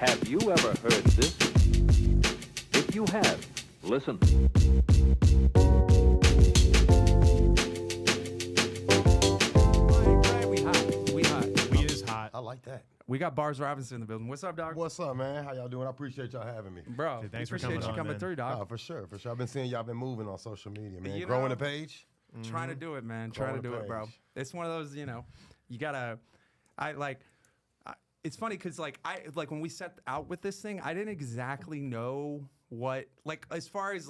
Have you ever heard this? If you have, listen. We is hot. I like that. We got Bars Robinson in the building. What's up, dog? What's up, man? How y'all doing? I appreciate y'all having me. Bro, Dude, thanks for appreciate coming you on, coming man. through, dog. Oh, for sure, for sure. I've been seeing y'all been moving on social media, man. You Growing know, the page. Trying to do it, man. Trying to do it, bro. page. It's one of those, you gotta. It's funny because when we set out with this thing, I didn't exactly know what as far as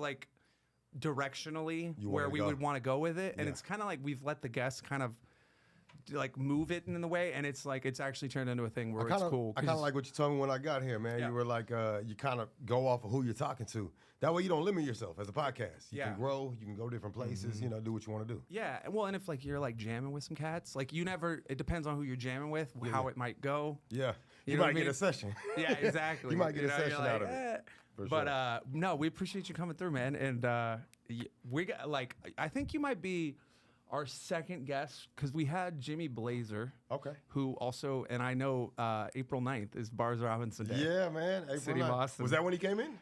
directionally where we would want to go with it, and it's kind of like we've let the guests kind of move it in the way, and it's actually turned into a thing where it's cool. I kind of like what you told me when I got here, man. Yeah. You were like, you kind of go off of who you're talking to. That way you don't limit yourself as a podcast. You can grow, you can go different places, do what you want to do. Yeah, well, and if you're jamming with some cats, it depends on who you're jamming with, how it might go. Yeah. You know what might I get mean? a session. Yeah, exactly. You might get a session you're out of it. For But sure. no, we appreciate you coming through, man. And we got I think you might be our second guest because we had Jimmy Blazer, Okay. who also, and I know April 9th is Bars Robinson Day. Yeah, man. April City of 9th. Boston. Was that when he came in?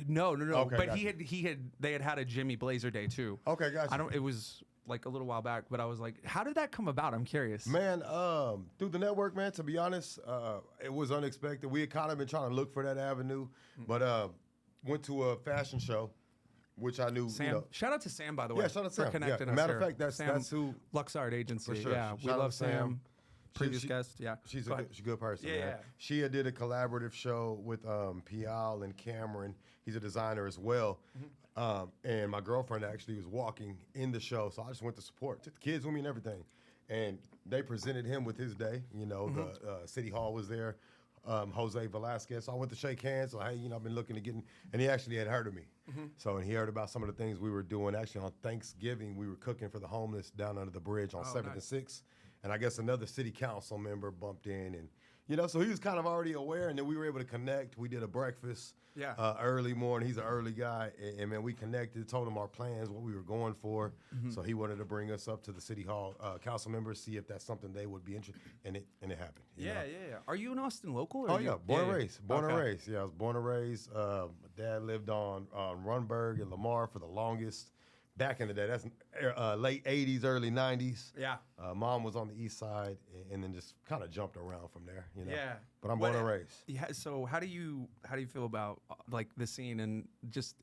No. Okay, but gotcha. they had a Jimmy Blazer Day too. Okay, gotcha. It was a little while back, but I was like, how did that come about? I'm curious. Man, through the network, man, to be honest, it was unexpected. We had kind of been trying to look for that avenue, but went to a fashion show, which I knew, Sam, shout out to Sam, by the way. Yeah, shout out to for Sam. connecting Yeah. us Matter of here. fact, that's Sam, who. Luxart Agency. For sure. Yeah, Shout we out love to Sam. Sam. Previous guest. Yeah, She's Go a ahead. good person, Yeah, man. yeah. She did a collaborative show with Pial and Cameron. He's a designer as well. And my girlfriend actually was walking in the show, so I just went to support. Took the kids with me and everything. And they presented him with his day. The City Hall was there. Jose Velasquez. So I went to shake hands. So, hey, I've been looking to get in. And he actually had heard of me. So, and he heard about some of the things we were doing. Actually, on Thanksgiving, we were cooking for the homeless down under the bridge on 7th nice. and 6th. And I guess another city council member bumped in. And, so he was kind of already aware. And then we were able to connect. We did a breakfast early morning. He's an early guy. And man, we connected, told him our plans, what we were going for. So he wanted to bring us up to the City Hall council members, see if that's something they would be interested in. And it happened. you know? Yeah. Are you an Austin local? Or Oh, you- yeah. Born and raised. Born and Okay. raised. Yeah, I was born and raised. My dad lived on Runberg and Lamar for the longest. Back in the day, that's late 80s, early 90s. Yeah. Mom was on the east side and then just kind of jumped around from there, Yeah. But I'm born and raised. Yeah. So how do you feel about the scene and just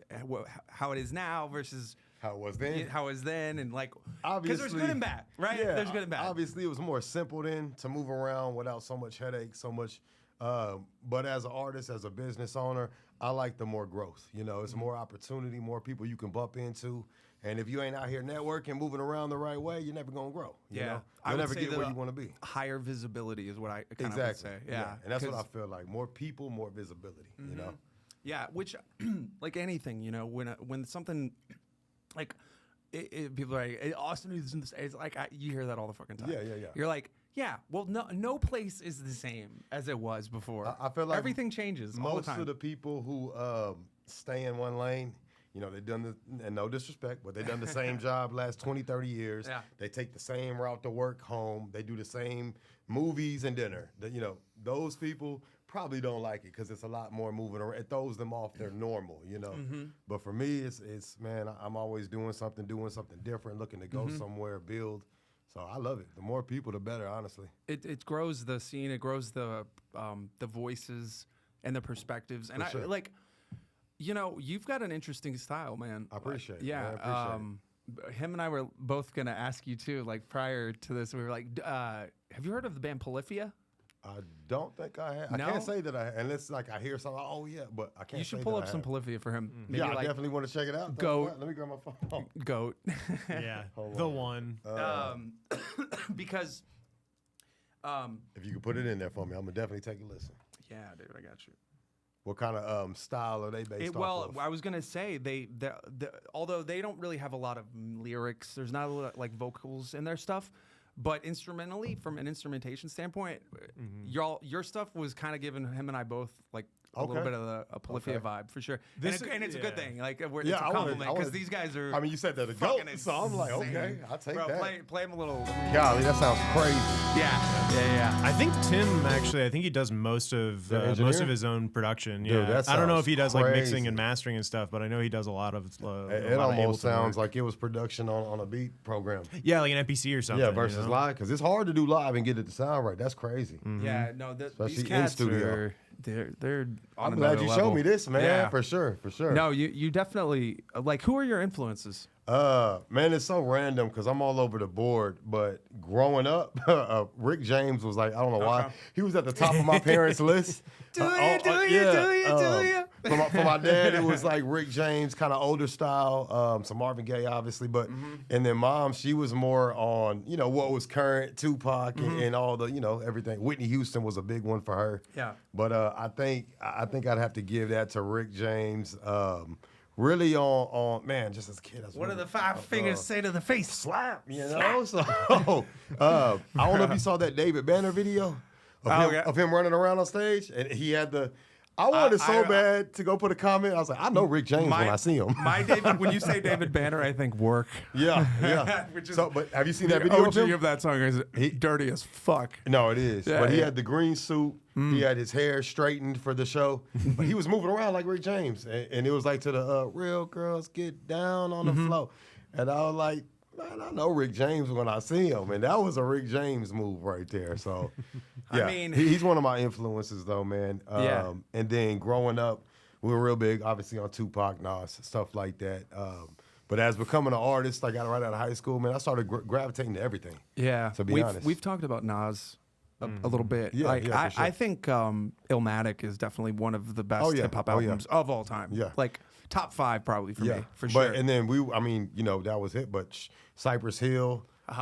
how it is now versus How it was then. how it was then, and because Obviously, there's good and bad, right? Yeah, There's good and bad. Obviously, it was more simple then to move around without so much headache, so much. But as an artist, as a business owner, I like the more growth. It's more opportunity, more people you can bump into. And if you ain't out here networking, moving around the right way, you're never gonna grow. Yeah. You'll I would never say get that where you want to be. Higher visibility is what I kind of would Exactly. say. Yeah. And that's what I 'Cause- feel like. More people, more visibility. Yeah, which like anything, when something people are like Austin is in the States, you hear that all the fucking time. Yeah. You're like, yeah, well, no place is the same as it was before. I feel like everything changes all the most time. of the people who stay in one lane, they've done and no disrespect, but they've done the same job last 20, 30 years. Yeah. They take the same route to work, home. They do the same movies and dinner. Those people probably don't like it because it's a lot more moving around. It throws them off their normal, But for me, it's man, I'm always doing something different, looking to go somewhere, build. So I love it. The more people, the better, honestly. It grows the scene. It grows the voices and the perspectives. And For sure. you've got an interesting style, man. I appreciate it. Yeah. Man, I appreciate Him and I were both gonna ask you too. Prior to this, we were like, "Have you heard of the band Polyphia?" I don't think I have. No? I can't say that I unless I hear something. Oh yeah, but I can't. You should say pull that up I some have. Polyphia for him. Maybe Yeah, I definitely want to check it out. Goat. Let me grab my phone. Goat. Yeah, Hold the on. one. Because, If you could put it in there for me, I'm gonna definitely take a listen. yeah, dude, I got you. What kind of style are they based off of? I was gonna say although they don't really have a lot of lyrics, there's not a lot of vocals in their stuff, but instrumentally, from an instrumentation standpoint, your stuff was kind of giving him and I both a little bit of a Polyphia vibe for sure. This and it's a good thing. Like it's a I wanna- compliment because these guys are. I mean, you said that a goat, fucking so I'm like, insane. okay, I'll take Bro, that. play him a little. Golly, that sounds crazy. Yeah. I think Tim actually. I think he does most of his own production. Dude, Yeah, that I don't know sounds if he does like mixing crazy. and mastering and stuff, but I know he does a lot of. It almost sounds like it was production on a beat program. yeah, like an MPC or something. Yeah, versus you know? live, because it's hard to do live and get it to sound right. That's crazy. Yeah, no, Especially these in cats studio. are they're on I'm glad another you level. showed me this, man. Yeah. For sure. No, you definitely like. Who are your influences? Man, it's so random because I'm all over the board. But growing up, Rick James was like, I don't know why, he was at the top of my parents' list. Do you? For my dad, it was like Rick James, kind of older style, some Marvin Gaye, obviously. But and then mom, she was more on what was current, Tupac and all the everything. Whitney Houston was a big one for her. Yeah. But I think I'd have to give that to Rick James. Really on man, just as a kid. What do the five fingers say to the face? Slap, So I don't know if you saw that David Banner video of him running around on stage, and he had the. I wanted so bad to go put a comment. I was like, I know Rick James when I see him. My David, when you say David Banner, I think work. Yeah. Which is But have you seen that the video OG of him? of that song is dirty as fuck. No, it is. Yeah, but he yeah. had the green suit. He had his hair straightened for the show. But he was moving around like Rick James. And it was like to the real girls get down on the floor. And I was like, man, I know Rick James when I see him. And that was a Rick James move right there. So, yeah. I mean, he's one of my influences, though, man. Yeah. And then growing up, we were real big, obviously, on Tupac, Nas, stuff like that. But as becoming an artist, I got right out of high school, man, I started gravitating to everything. Yeah. To be honest. We've talked about Nas a little bit. Yeah, like, yeah, for sure. I think Illmatic is definitely one of the best hip hop albums of all time. Yeah. Like top 5 probably for me, for but, sure. And then that was it. But Cypress Hill, dude.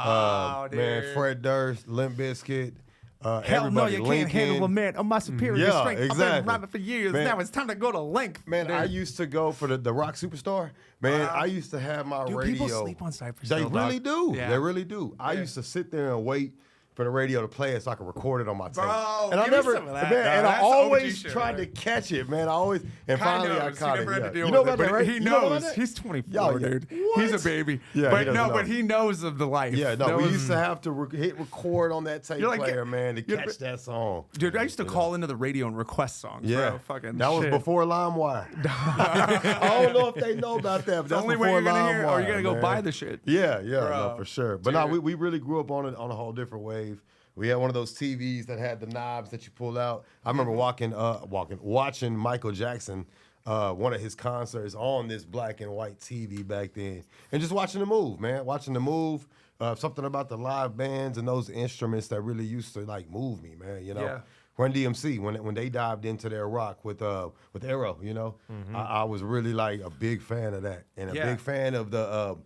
man, Fred Durst, Limp Bizkit, Hell no, everybody, you Lincoln. can't handle a man of my superior Yeah, strength. I've exactly. been rapping for years. Man. Now it's time to go to Link. Man, I used to go for the rock superstar. Man, I used to have my Dude, radio. people sleep on Cypress They Hill, really dog. do. Yeah. They really do. I used to sit there and wait for the radio to play it so I could record it on my tape. Bro, and I give me never, some of that, man, dog. and I That's OG always shit, tried to right? catch it, man. I always, and Kai finally I knows. caught He it. never had to deal You know with about it, that, but right? he You know about knows. that? He's 24, Yeah, yeah. dude. What? He's a baby. Yeah, he but doesn't no, know. but he knows of the life. Yeah, no, That we was- used to have to hit record on that tape You're like- player, man, to you're- catch that song. Dude, I used to call into the radio and request songs. Yeah, bro. Fucking that was shit. before LimeWire. I don't know if they know about that, but It's that's the only before way you're gonna hear, or LimeWire, you're gonna go man. buy the shit. Yeah, no, Bro, for sure. But no, dude. we really grew up on a whole different wave. We had one of those TVs that had the knobs that you pull out. I remember watching Michael Jackson, one of his concerts on this black and white TV back then, and just watching the move, man. Watching the move. Something about the live bands and those instruments that really used to like move me, man. Yeah. Run DMC when they dived into their rock with Arrow, I was really like a big fan of that and a big fan of the, of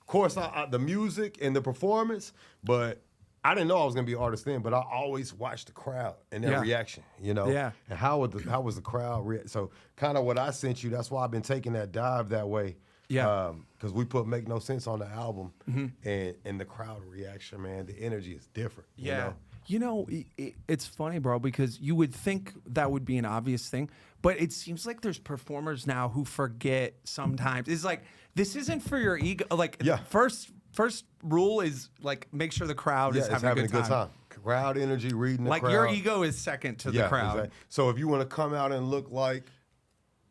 course, the music and the performance, but. I didn't know I was gonna be an artist then, but I always watched the crowd and their reaction, Yeah. And how was the crowd react? So kind of what I sent you. That's why I've been taking that dive that way. Yeah. Because we put Make No Sense on the album, and the crowd reaction, man, the energy is different. Yeah. It's funny, bro, because you would think that would be an obvious thing, but it seems like there's performers now who forget sometimes. It's like, this isn't for your ego. Like, first rule is like make sure the crowd is having a good time. Crowd energy, reading the Like crowd. your ego is second to the crowd. Exactly. So if you want to come out and look like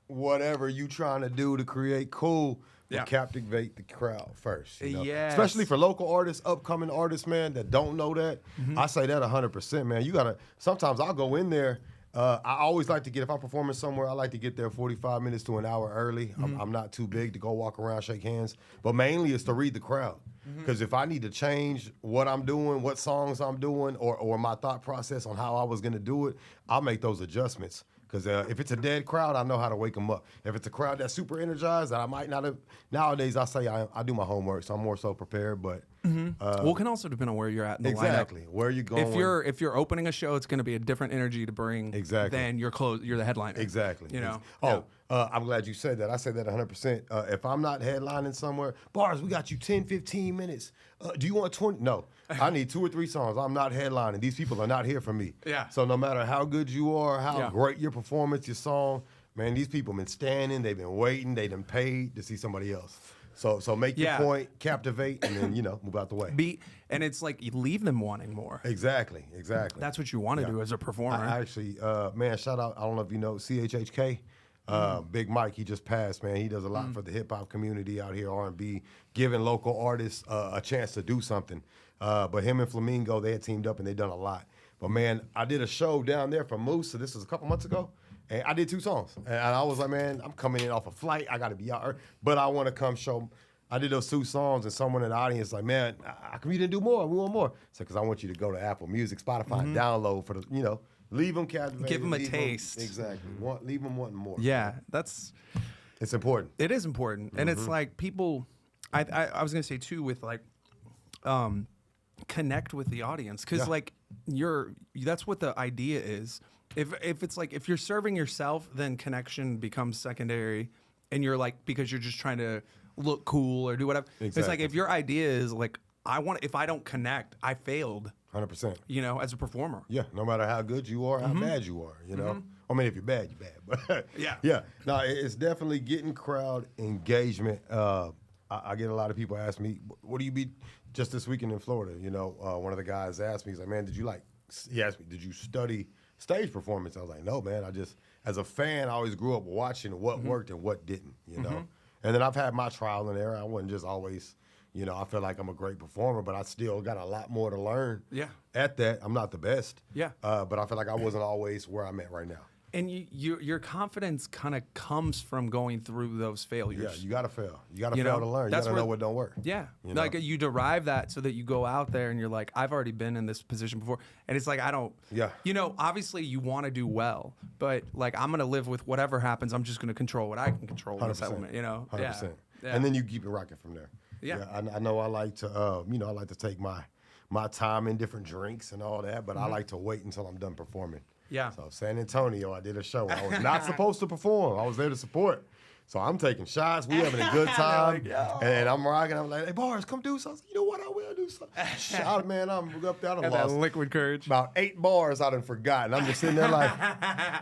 whatever you trying to do to create cool, captivate the crowd first. Yes. Especially for local artists, upcoming artists, man, that don't know that. I say that 100%, man. You gotta. Sometimes I'll go in there. I always like to get, if I'm performing somewhere, I like to get there 45 minutes to an hour early. I'm not too big to go walk around, shake hands. But mainly it's to read the crowd. Because if I need to change what I'm doing, what songs I'm doing, or my thought process on how I was going to do it, I'll make those adjustments. Because if it's a dead crowd, I know how to wake them up. If it's a crowd that's super energized, that I might not have. Nowadays, I say I do my homework, so I'm more so prepared. But Well, it can also depend on where you're at in the exactly lineup. where you going. If you're opening a show, it's going to be a different energy to bring than you're the headliner. Exactly. You know. I'm glad you said that. I said that 100%. If I'm not headlining somewhere, bars, we got you 10, 15 minutes. Do you want 20? No. I need 2 or 3 songs. I'm not headlining. These people are not here for me. Yeah. So no matter how good you are, how great your performance, your song, man, these people been standing, they've been waiting, they done paid to see somebody else. So make your point, captivate, and then, move out the way. And it's like you leave them wanting more. Exactly. That's what you want to do as a performer. I actually, man, shout out, I don't know if you know CHHK. Big Mike, he just passed, man. He does a lot for the hip-hop community out here, R&B, giving local artists a chance to do something. But him and Flamingo, they had teamed up, and they done a lot. But, man, I did a show down there for Moose, so this was a couple months ago. And I did 2 songs. And I was like, man, I'm coming in off a flight. I got to be out. But I want to come show. I did those 2 songs, and someone in the audience like, man, how come you didn't do more? We want more. So, because I want you to go to Apple Music, Spotify, and download for the, leave them captivated. Give them a taste. Exactly. Leave them wanting more. Yeah, it's important. It is important. And it's like people, I was going to say too, with like, connect with the audience. Because like, that's what the idea is. If it's like, if you're serving yourself, then connection becomes secondary, and you're like, because you're just trying to look cool or do whatever. Exactly. It's like, if your idea is like, if I don't connect, I failed. 100%. As a performer. Yeah, no matter how good you are, how bad you are, I mean, if you're bad, you're bad. But yeah. No, it's definitely getting crowd engagement. I get a lot of people ask me, what do you be, just this weekend in Florida, one of the guys asked me, he's like, man, he asked me, did you study stage performance? I was like, no, man, as a fan, I always grew up watching what worked and what didn't, And then I've had my trial and error. I wasn't just always, I feel like I'm a great performer, but I still got a lot more to learn. Yeah. At that, I'm not the best. Yeah. But I feel like I wasn't always where I'm at right now. And your confidence kind of comes from going through those failures. Yeah, you got to fail. You got to fail to learn. You got to know what don't work. Yeah. Like you derive that so that you go out there and you're like, I've already been in this position before. And it's like, I don't, obviously you want to do well, but like, I'm going to live with whatever happens. I'm just going to control what I can control in this element, 100%. Yeah. And then you keep it rocking from there. Yeah. I know I like to, I like to take my time in different drinks and all that, but I like to wait until I'm done performing. Yeah. So San Antonio, I did a show. I was not supposed to perform. I was there to support. So I'm taking shots. We having a good time. And I'm rocking. I'm like, hey, Bars, come do something. You know what? I will do something. Shout, man. I'm up there. I done lost that liquid courage. About 8 bars I done forgotten. I'm just sitting there like,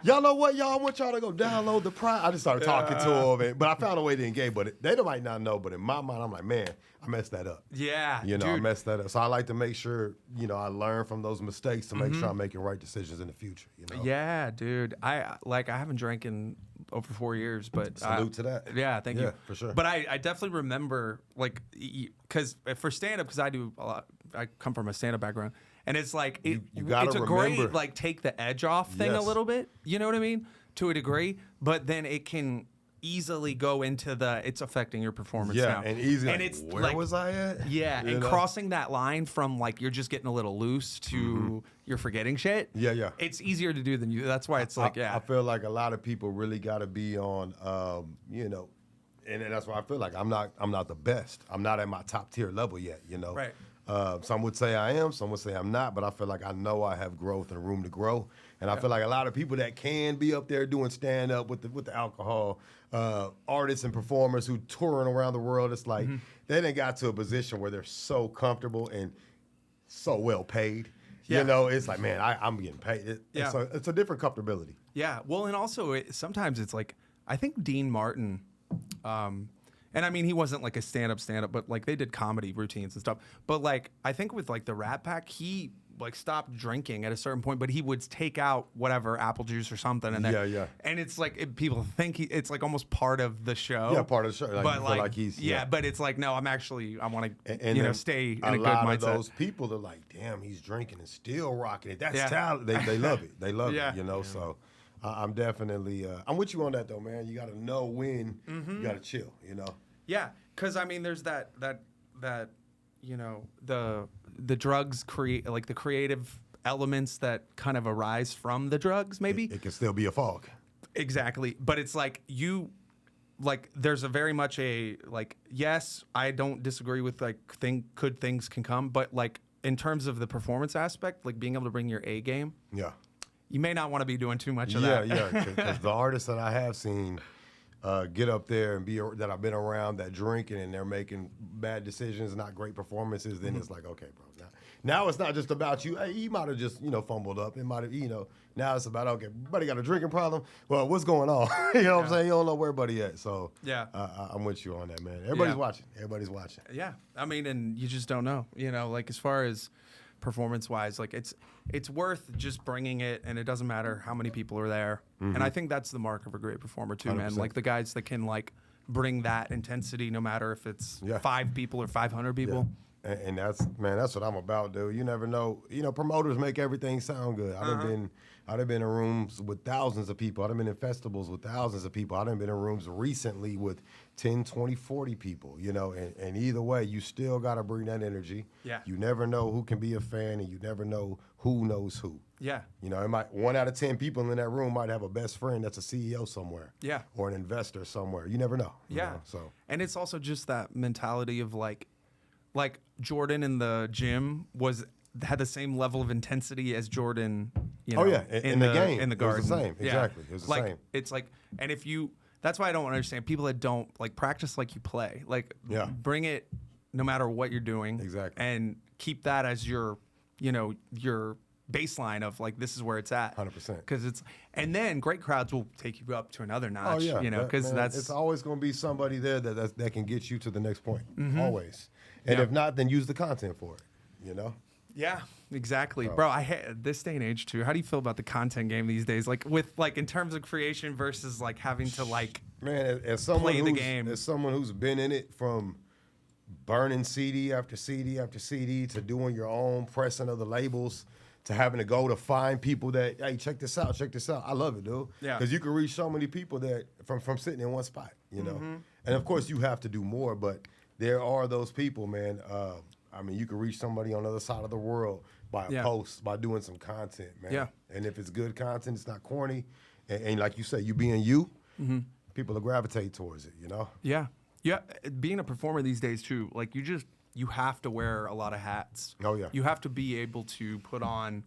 y'all know what, y'all? I want y'all to go download the Prime. I just started talking to them. But I found a way to engage. But they might not know. But in my mind, I'm like, man, I messed that up. Yeah. I messed that up. So I like to make sure, I learn from those mistakes to make sure I'm making right decisions in the future. Yeah, dude. I haven't drank in over 4 years, but salute to that. Yeah, thank you for sure. But I definitely remember, like, because for stand up, because I do a lot. I come from a stand up background, and it's like it's a great like take the edge off thing a little bit. You know what I mean? To a degree, but then it can easily go into it's affecting your performance now. And easily. And it's where like, was I at? Yeah, and crossing that line from like you're just getting a little loose to you're forgetting shit. Yeah. It's easier to do than you. That's why it's like, I feel like a lot of people really got to be on, and that's why I feel like I'm not the best. I'm not at my top tier level yet. Right. Some would say I am, some would say I'm not, but I feel like I know I have growth and room to grow. And I feel like a lot of people that can be up there doing stand up with the alcohol, artists and performers who touring around the world, it's like they done got to a position where they're so comfortable and so well paid. Yeah. It's like, man, I'm getting paid. It's a different comfortability. Yeah. Well, and also sometimes it's like, I think Dean Martin, and I mean, he wasn't like a stand-up, but like they did comedy routines and stuff. But like, I think with like the Rat Pack, he like stopped drinking at a certain point, but he would take out whatever apple juice or something. And then, and it's like, people think it's like almost part of the show. Yeah, part of the show. Like, but like he's, but it's like, no, I want to stay in a good mindset. A lot of those people are like, damn, he's drinking and still rocking it. That's talent. They love it. They love it, so. I'm definitely, I'm with you on that though, man. You got to know when you got to chill, Yeah, because I mean, there's that the drugs create like the creative elements that kind of arise from the drugs. Maybe it can still be a fog. Exactly, but it's like there's a very much a like, yes, I don't disagree with like things can come, but like in terms of the performance aspect, like being able to bring your A game. Yeah. You may not want to be doing too much of that. Yeah, because the artists that I have seen get up there and that I've been around that drinking and they're making bad decisions, not great performances, then it's like, okay, bro, Now it's not just about you. Hey, he might have just, fumbled up. It might have, now it's about, okay, buddy got a drinking problem. Well, what's going on? You know what I'm saying? You don't know where buddy at. So yeah, I'm with you on that, man. Everybody's watching. Everybody's watching. Yeah. I mean, and you just don't know, like as far as performance wise, like it's worth just bringing it, and it doesn't matter how many people are there. And I think that's the mark of a great performer too, 100%. Man. Like the guys that can like bring that intensity, no matter if it's 5 people or 500 people. Yeah. And that's what I'm about, dude. You never know. Promoters make everything sound good. I've been in rooms with thousands of people. I've been in festivals with thousands of people. I've been in rooms recently with 10, 20, 40 people, and either way, you still got to bring that energy. Yeah. You never know who can be a fan, and you never know who knows who. Yeah. It might 1 out of 10 people in that room might have a best friend that's a CEO somewhere. Yeah. Or an investor somewhere. You never know. Yeah. So. And it's also just that mentality of like Jordan in the gym had the same level of intensity as Jordan, in the game. In the garden. It was the same. Exactly. It was the same. It's like, and if you, that's why I don't understand people that don't like practice like you play. Like, bring it no matter what you're doing. Exactly. And keep that as your baseline of like, this is where it's at. 100%. Because and then great crowds will take you up to another notch. Oh, yeah. Because it's always going to be somebody there that can get you to the next point. Always. And if not, then use the content for it, Yeah, exactly. Bro, this day and age too, how do you feel about the content game these days? Like with in terms of creation versus like having to man, as someone play the game. As someone who's been in it from burning CD after CD after CD to doing your own pressing of the labels to having to go to find people that, hey, check this out. I love it, dude. Yeah. Because you can reach so many people that from sitting in one spot, And of course you have to do more, but there are those people, man. You can reach somebody on the other side of the world by a post, by doing some content, man. Yeah. And if it's good content, it's not corny, and like you say, you being you, people will gravitate towards it, Yeah. Yeah. Being a performer these days too, like you have to wear a lot of hats. Oh yeah. You have to be able to put on,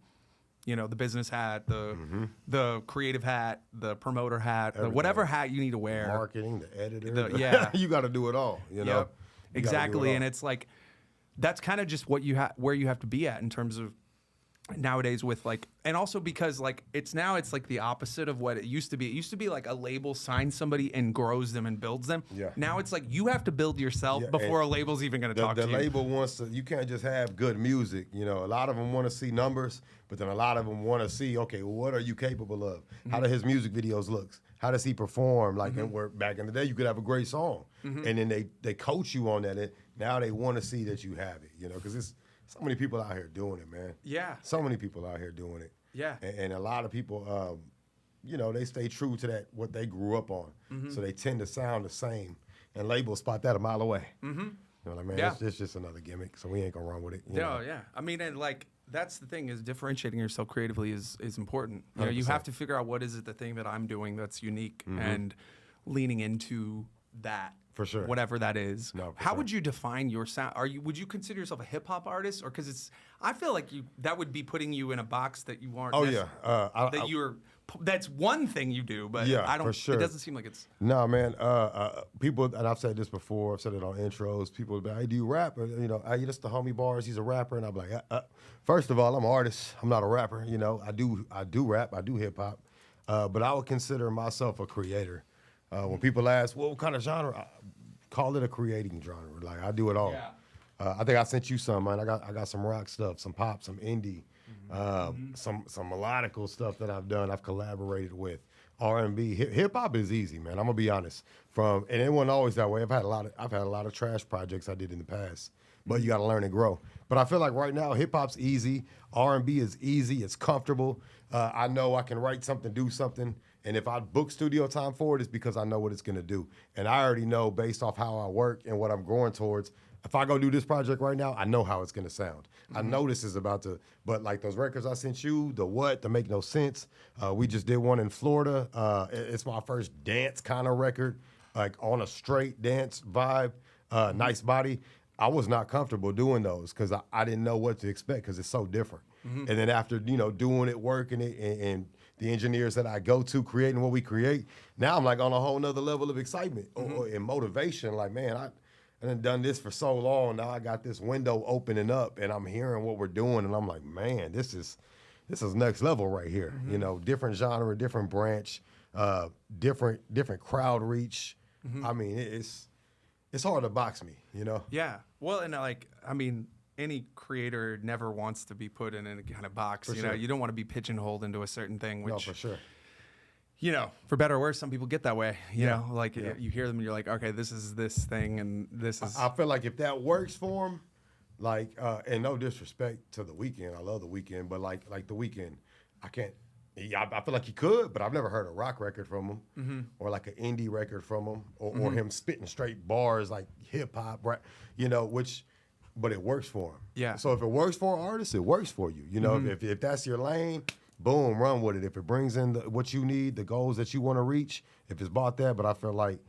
the business hat, the creative hat, the promoter hat, whatever hat you need to wear. Marketing, the editor. You got to do it all, Yep. Exactly. And it's like, that's kind of just what where you have to be at in terms of nowadays with and also because it's like the opposite of what it used to be. It used to be like a label signs somebody and grows them and builds them. Yeah. Now it's like you have to build yourself before a label's even going to talk to you. The label wants to, you can't just have good music. A lot of them want to see numbers, but then a lot of them want to see, okay, well, what are you capable of? How do his music videos look? How does he perform? And where back in the day, you could have a great song, and then they coach you on that. And now they want to see that you have it, because it's so many people out here doing it, man. Yeah. So many people out here doing it. Yeah. And a lot of people, they stay true to that, what they grew up on. So they tend to sound the same. And labels spot that a mile away. You know what I mean? Yeah. It's just another gimmick, so we ain't going to run with it. Yeah. I mean, and that's the thing is differentiating yourself creatively is important. You 100%. have to figure out what is it the thing that I'm doing that's unique and leaning into that. For sure. Whatever that is. No, How would you define your sound? Would you consider yourself a hip hop artist, or because I feel like that would be putting you in a box that you aren't. Oh yeah. That's one thing you do, but yeah, I don't. For sure. It doesn't seem like it's. No, man. People, and I've said this before. I've said it on intros. People will be like, "Hey, do you rap?" Or, hey, that's the homie Bars. He's a rapper, and I'm like, first of all, I'm an artist. I'm not a rapper. I do rap. I do hip hop, but I would consider myself a creator. When people ask, "Well, what kind of genre?" Call it a creating genre. Like I do it all. Yeah. I think I sent you some, man. I got some rock stuff, some pop, some indie, some melodical stuff that I've done. I've collaborated with R&B. Hip hop is easy, man. I'm gonna be honest. And it wasn't always that way. I've had a lot of trash projects I did in the past, but you got to learn and grow. But I feel like right now hip hop's easy. R&B is easy. It's comfortable. I know I can write something, do something. And if I book studio time for it, it's because I know what it's going to do. And I already know based off how I work and what I'm growing towards, if I go do this project right now, I know how it's going to sound. I know this is about to, but like those records I sent you, the Make No Sense, we just did one in Florida. It's my first dance kind of record, like on a straight dance vibe, nice body. I was not comfortable doing those because I didn't know what to expect because it's so different. And then after, doing it, working it, and the engineers that I go to creating what we create, now I'm like on a whole nother level of excitement or motivation. Like, man, and done this for so long. Now I got this window opening up, and I'm hearing what we're doing, and I'm like, man, this is next level right here. You know, different genre, different branch, different crowd reach. I mean, it's hard to box me, you know? Yeah. Well, and like, I mean, any creator never wants to be put in a kind of box. For You sure. know, you don't want to be pigeonholed into a certain thing, which, No, for sure. you know, for better or worse, some people get that way. You know, like you hear them and you're like, okay, this is this thing and this is. I feel like if that works for him, like, and no disrespect to The Weeknd, I love The Weeknd, but like The Weeknd, I can't. I feel like he could, but I've never heard a rock record from him, or like an indie record from him, or him spitting straight bars like hip hop, right? You know, but it works for him. Yeah. So if it works for an artist, it works for you. You know, if that's your lane, boom, run with it. If it brings in what you need, the goals that you want to reach, if it's about that. But I feel like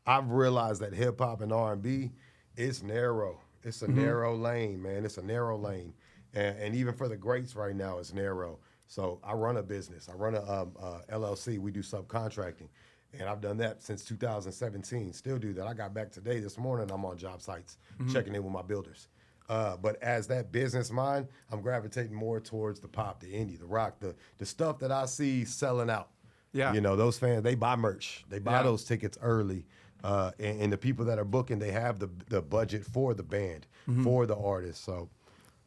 I've realized that hip hop and R&B, it's narrow. It's a narrow lane, man. It's a narrow lane, and even for the greats right now, it's narrow. So I run a business. I run a LLC. We do subcontracting, and I've done that since 2017. Still do that. I got back today, this morning. I'm on job sites, checking in with my builders. But as that business mind, I'm gravitating more towards the pop, the indie, the rock, the stuff that I see selling out. Yeah. You know, those fans, they buy merch. They buy those tickets early. And the people that are booking, they have the budget for the band, for the artist. So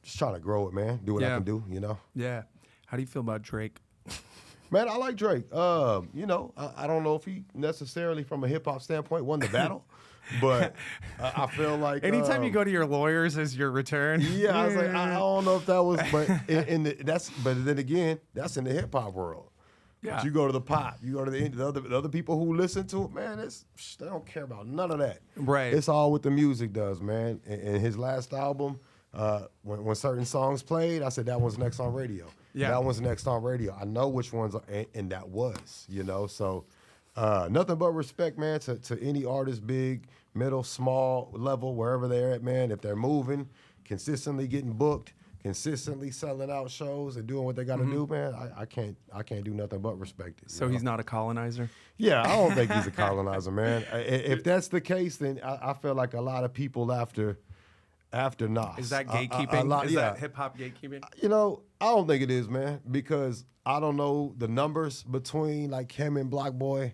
just trying to grow it, man. Do what I can do, you know? Yeah. How do you feel about Drake? Man, I like Drake. You know, I don't know if he necessarily, from a hip hop standpoint, won the battle, but I feel like Anytime you go to your lawyers as your return. Yeah, I was like, I don't know if that was, but but then again, that's in the hip hop world. Yeah. But you go to the pop, you go to the other people who listen to it, man. They don't care about none of that. Right. It's all what the music does, man. And his last album, when certain songs played, I said that one's next on radio. Yeah. That one's next on radio. I know which ones are, and that was, you know. So nothing but respect, man, to any artist, big, middle, small level, wherever they're at, man. If they're moving, consistently getting booked, consistently selling out shows and doing what they got to do, man, I can't do nothing but respect it. So he's not a colonizer? Yeah, I don't think he's a colonizer, man. If that's the case, then I feel like a lot of people after Nas. Is that gatekeeping? Is that hip-hop gatekeeping? You know, I don't think it is, man, because I don't know the numbers between like him and Block Boy,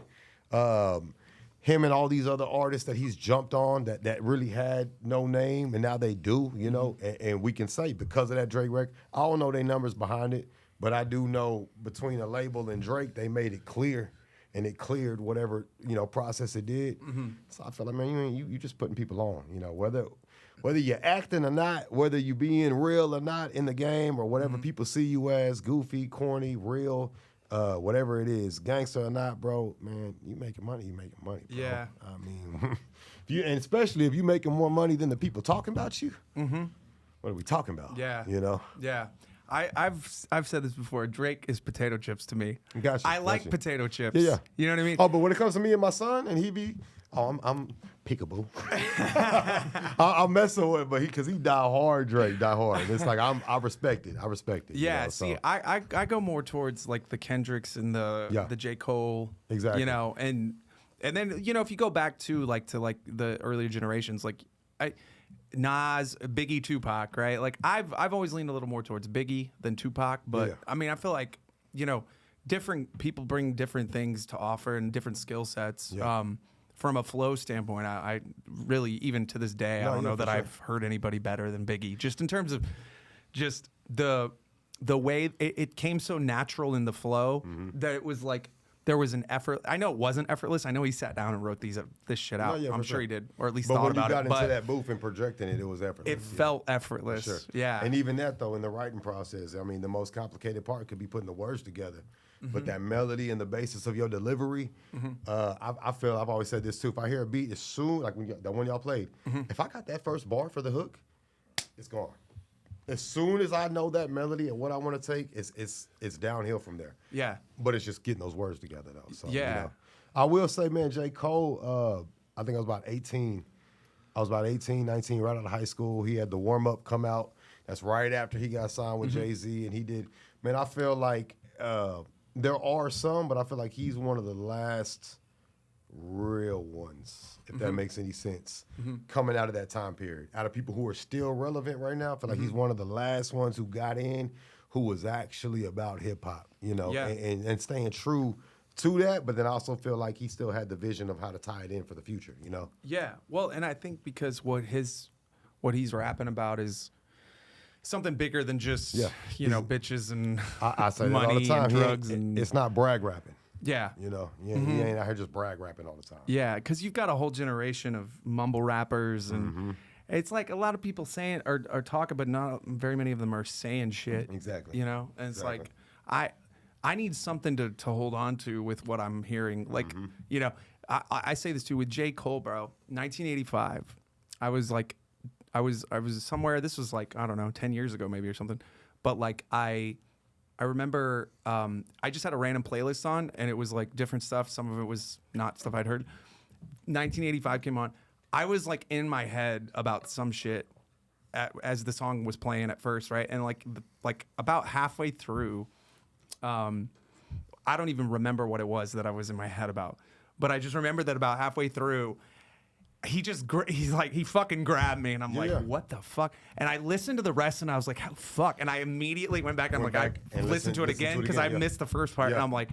him and all these other artists that he's jumped on that really had no name, and now they do, you know, and we can say because of that Drake record, I don't know their numbers behind it, but I do know between a label and Drake, they made it clear, and it cleared whatever, you know, process it did. So I feel like, man, you just putting people on, you know, whether you're acting or not, whether you being real or not in the game, or whatever people see you as, goofy, corny, real, whatever it is, gangster or not, bro, man, you making money, bro. Yeah. I mean, and especially if you making more money than the people talking about you, what are we talking about? Yeah. You know? Yeah. I've said this before. Drake is potato chips to me. Gotcha, I like gotcha. potato chips. Yeah. You know what I mean? Oh, but when it comes to me and my son, and he be, I'm peekaboo. I'm messing with, but because he die hard, Drake die hard. It's like I respect it. Yeah. You know, See, so. I go more towards like the Kendricks and the J. Cole. Exactly. You know, and then you know if you go back to the earlier generations, like Nas, Biggie, Tupac, right? Like I've always leaned a little more towards Biggie than Tupac, but I mean I feel like you know different people bring different things to offer and different skill sets. Yeah. From a flow standpoint, I really, even to this day, I don't know that sure. I've heard anybody better than Biggie. Just in terms of just the way it came so natural in the flow that it was like there was an effort. I know it wasn't effortless. I know he sat down and wrote this shit out. yeah, I'm for sure sure. he did, or at least But thought when you about got it. into that booth and projecting it, it was effortless. It felt effortless. For sure. Yeah. And even that, though, in the writing process, I mean, the most complicated part could be putting the words together. But that melody and the basis of your delivery, I feel, I've always said this too, if I hear a beat, as soon, like the one y'all played, if I got that first bar for the hook, it's gone. As soon as I know that melody and what I want to take, it's downhill from there. Yeah. But it's just getting those words together, though. So, Yeah. You know. I will say, man, J. Cole, I think I was about 18. I was about 18, 19, right out of high school. He had the warm-up come out. That's right after he got signed with Jay-Z, and he did. Man, I feel like there are some, but I feel like he's one of the last real ones, if that makes any sense, coming out of that time period. Out of people who are still relevant right now, I feel like he's one of the last ones who got in who was actually about hip hop, you know, and staying true to that, but then I also feel like he still had the vision of how to tie it in for the future, you know? Yeah. Well, and I think because what he's rapping about is something bigger than just, you know, bitches and I say money that all the time. and drugs. And it's not brag rapping. Yeah. You know, he ain't out here just brag rapping all the time. Yeah, because you've got a whole generation of mumble rappers, and it's like a lot of people saying or talking, but not very many of them are saying shit. Exactly. You know, and it's like I need something to hold on to with what I'm hearing. Like, you know, I say this too with J. Cole, bro. 1985, I was somewhere. This was like, I don't know, 10 years ago maybe or something. But like I remember I just had a random playlist on, and it was like different stuff. Some of it was not stuff I'd heard. 1985 came on. I was like in my head about some shit as the song was playing at first, right? And like about halfway through, I don't even remember what it was that I was in my head about, but I just remember that about halfway through, he fucking grabbed me, and I'm like, what the fuck? And I listened to the rest, and I was like, how fuck? And I immediately went back, and I listened to it again because I missed the first part, and I'm like,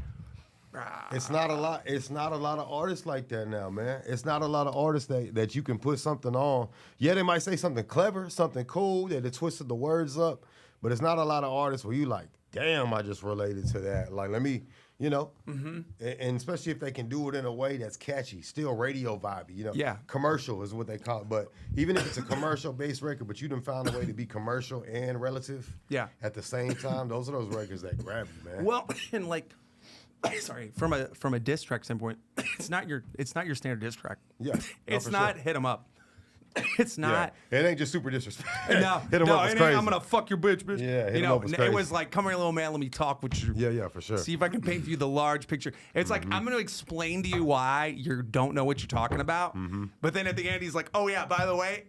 It's not a lot. It's not a lot of artists like that now, man. It's not a lot of artists that you can put something on. Yeah, they might say something clever, something cool, that they twisted the words up, but it's not a lot of artists where you like, damn, I just related to that. Like, let me, you know, and especially if they can do it in a way that's catchy, still radio vibey, you know. Yeah. Commercial is what they call it. But even if it's a commercial-based record, but you done found a way to be commercial and relative at the same time, those are those records that grab you, man. well, and like, sorry, from a diss track standpoint, it's not your standard diss track. Yeah. It's not sure. Hit 'em up. It's not. Yeah. It ain't just super disrespectful. No, Hit 'em up is crazy. I'm gonna fuck your bitch. Yeah, hit you 'em know, up was it crazy. was like, come here, little man, let me talk with you. Yeah, for sure. See if I can paint for you the large picture. It's like, I'm gonna explain to you why you don't know what you're talking about. But then at the end, he's like, oh yeah, by the way,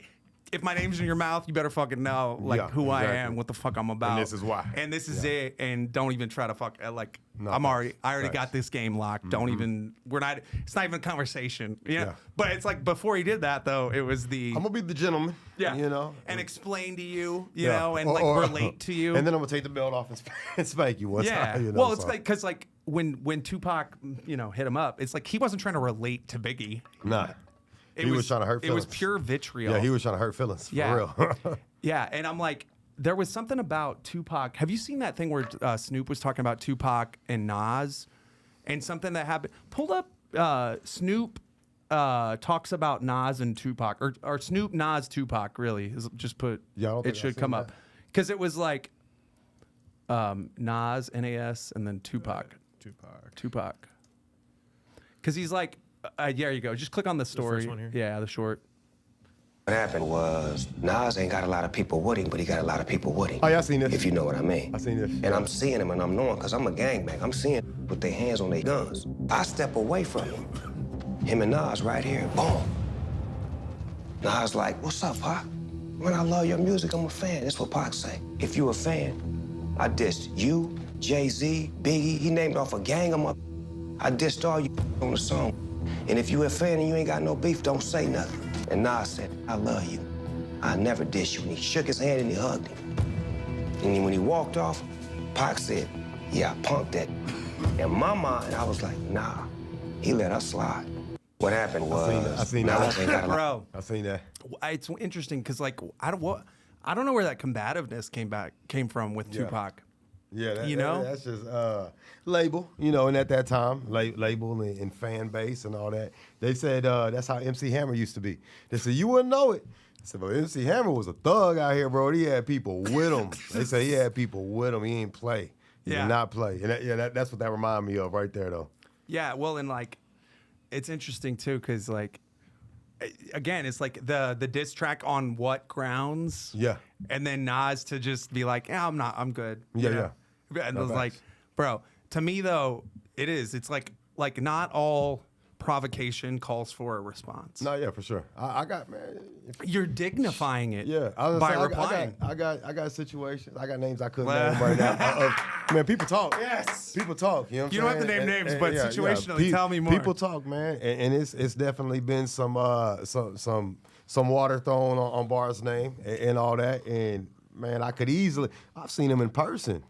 if my name's in your mouth, you better fucking know who I am, what the fuck I'm about. And this is why. And this is it. And don't even try to fuck. Like, No, I already facts. got this game locked. Don't even. It's not even a conversation. You know? Yeah. But it's like before he did that though, it was the. I'm gonna be the gentleman. Yeah, You know. and explain to you, you Yeah. know, and Or- relate to you. And then I'm gonna take the belt off and spank you one yeah. time. You know, Well, it's so. like because like when Tupac, you know, hit him up, it's like he wasn't trying to relate to Biggie. Nah. He was trying to hurt It was feelings. pure vitriol. Yeah, he was trying to hurt feelings. For Yeah. real. Yeah, and I'm like, there was something about Tupac. Have you seen that thing where Snoop was talking about Tupac and Nas, and something that happened? Pulled up. Snoop talks about Nas and Tupac, or Snoop Nas Tupac. Really, just put. Yeah, I don't it think I've should seen come that. up because it was like Nas, Nas, and then Tupac. Tupac. Because he's like, there you go. Just click on the story. first one here? Yeah, the short. What happened was Nas ain't got a lot of people with him, but he got a lot of people with him. Oh, yeah, I seen this. If you know what I mean. I seen this. And I'm seeing him and I'm knowing, because I'm a gangbang. I'm seeing with their hands on their guns. I step away from him. Him and Nas right here, boom. Nas like, what's up, Pac? Man, I love your music, I'm a fan. That's what Pac say. If you a fan, I dissed you, Jay-Z, Biggie, he named off a gang of them. I dissed all you on the song. And if you a fan and you ain't got no beef, don't say nothing. And Nas said, I love you. I never diss you. And he shook his hand and he hugged him. And then when he walked off, Pac said, yeah, I punked that. In my mind, I was like, nah, he let us slide. What happened was, I seen Nas that. ain't got a lot. Bro, I seen that. it's interesting because like I don't know where that combativeness came from with Tupac. Yeah, You know? that's just label, you know, and at that time, label and fan base and all that. They said that's how MC Hammer used to be. They said, you wouldn't know it. I said, but MC Hammer was a thug out here, bro. He had people with him. They say he had people with him. He ain't play. He did not play. And that's what that reminded me of right there, though. Yeah, well, and like, it's interesting too because like, again, it's like the diss track on what grounds? Yeah. And then Nas to just be like, yeah, I'm good. Yeah, you know? And it was like, bro, to me though, it's like not all provocation calls for a response. No, yeah, for sure. I got, man. You're dignifying it. Yeah, I was by saying, replying. I got situations. I got names I couldn't name right now. Man, people talk. Yes. People talk. You know what I'm You don't saying? have to name names, but situationally, tell me more. People talk, man, and it's definitely been some water thrown on Bar's name and all that. And man, I've seen him in person.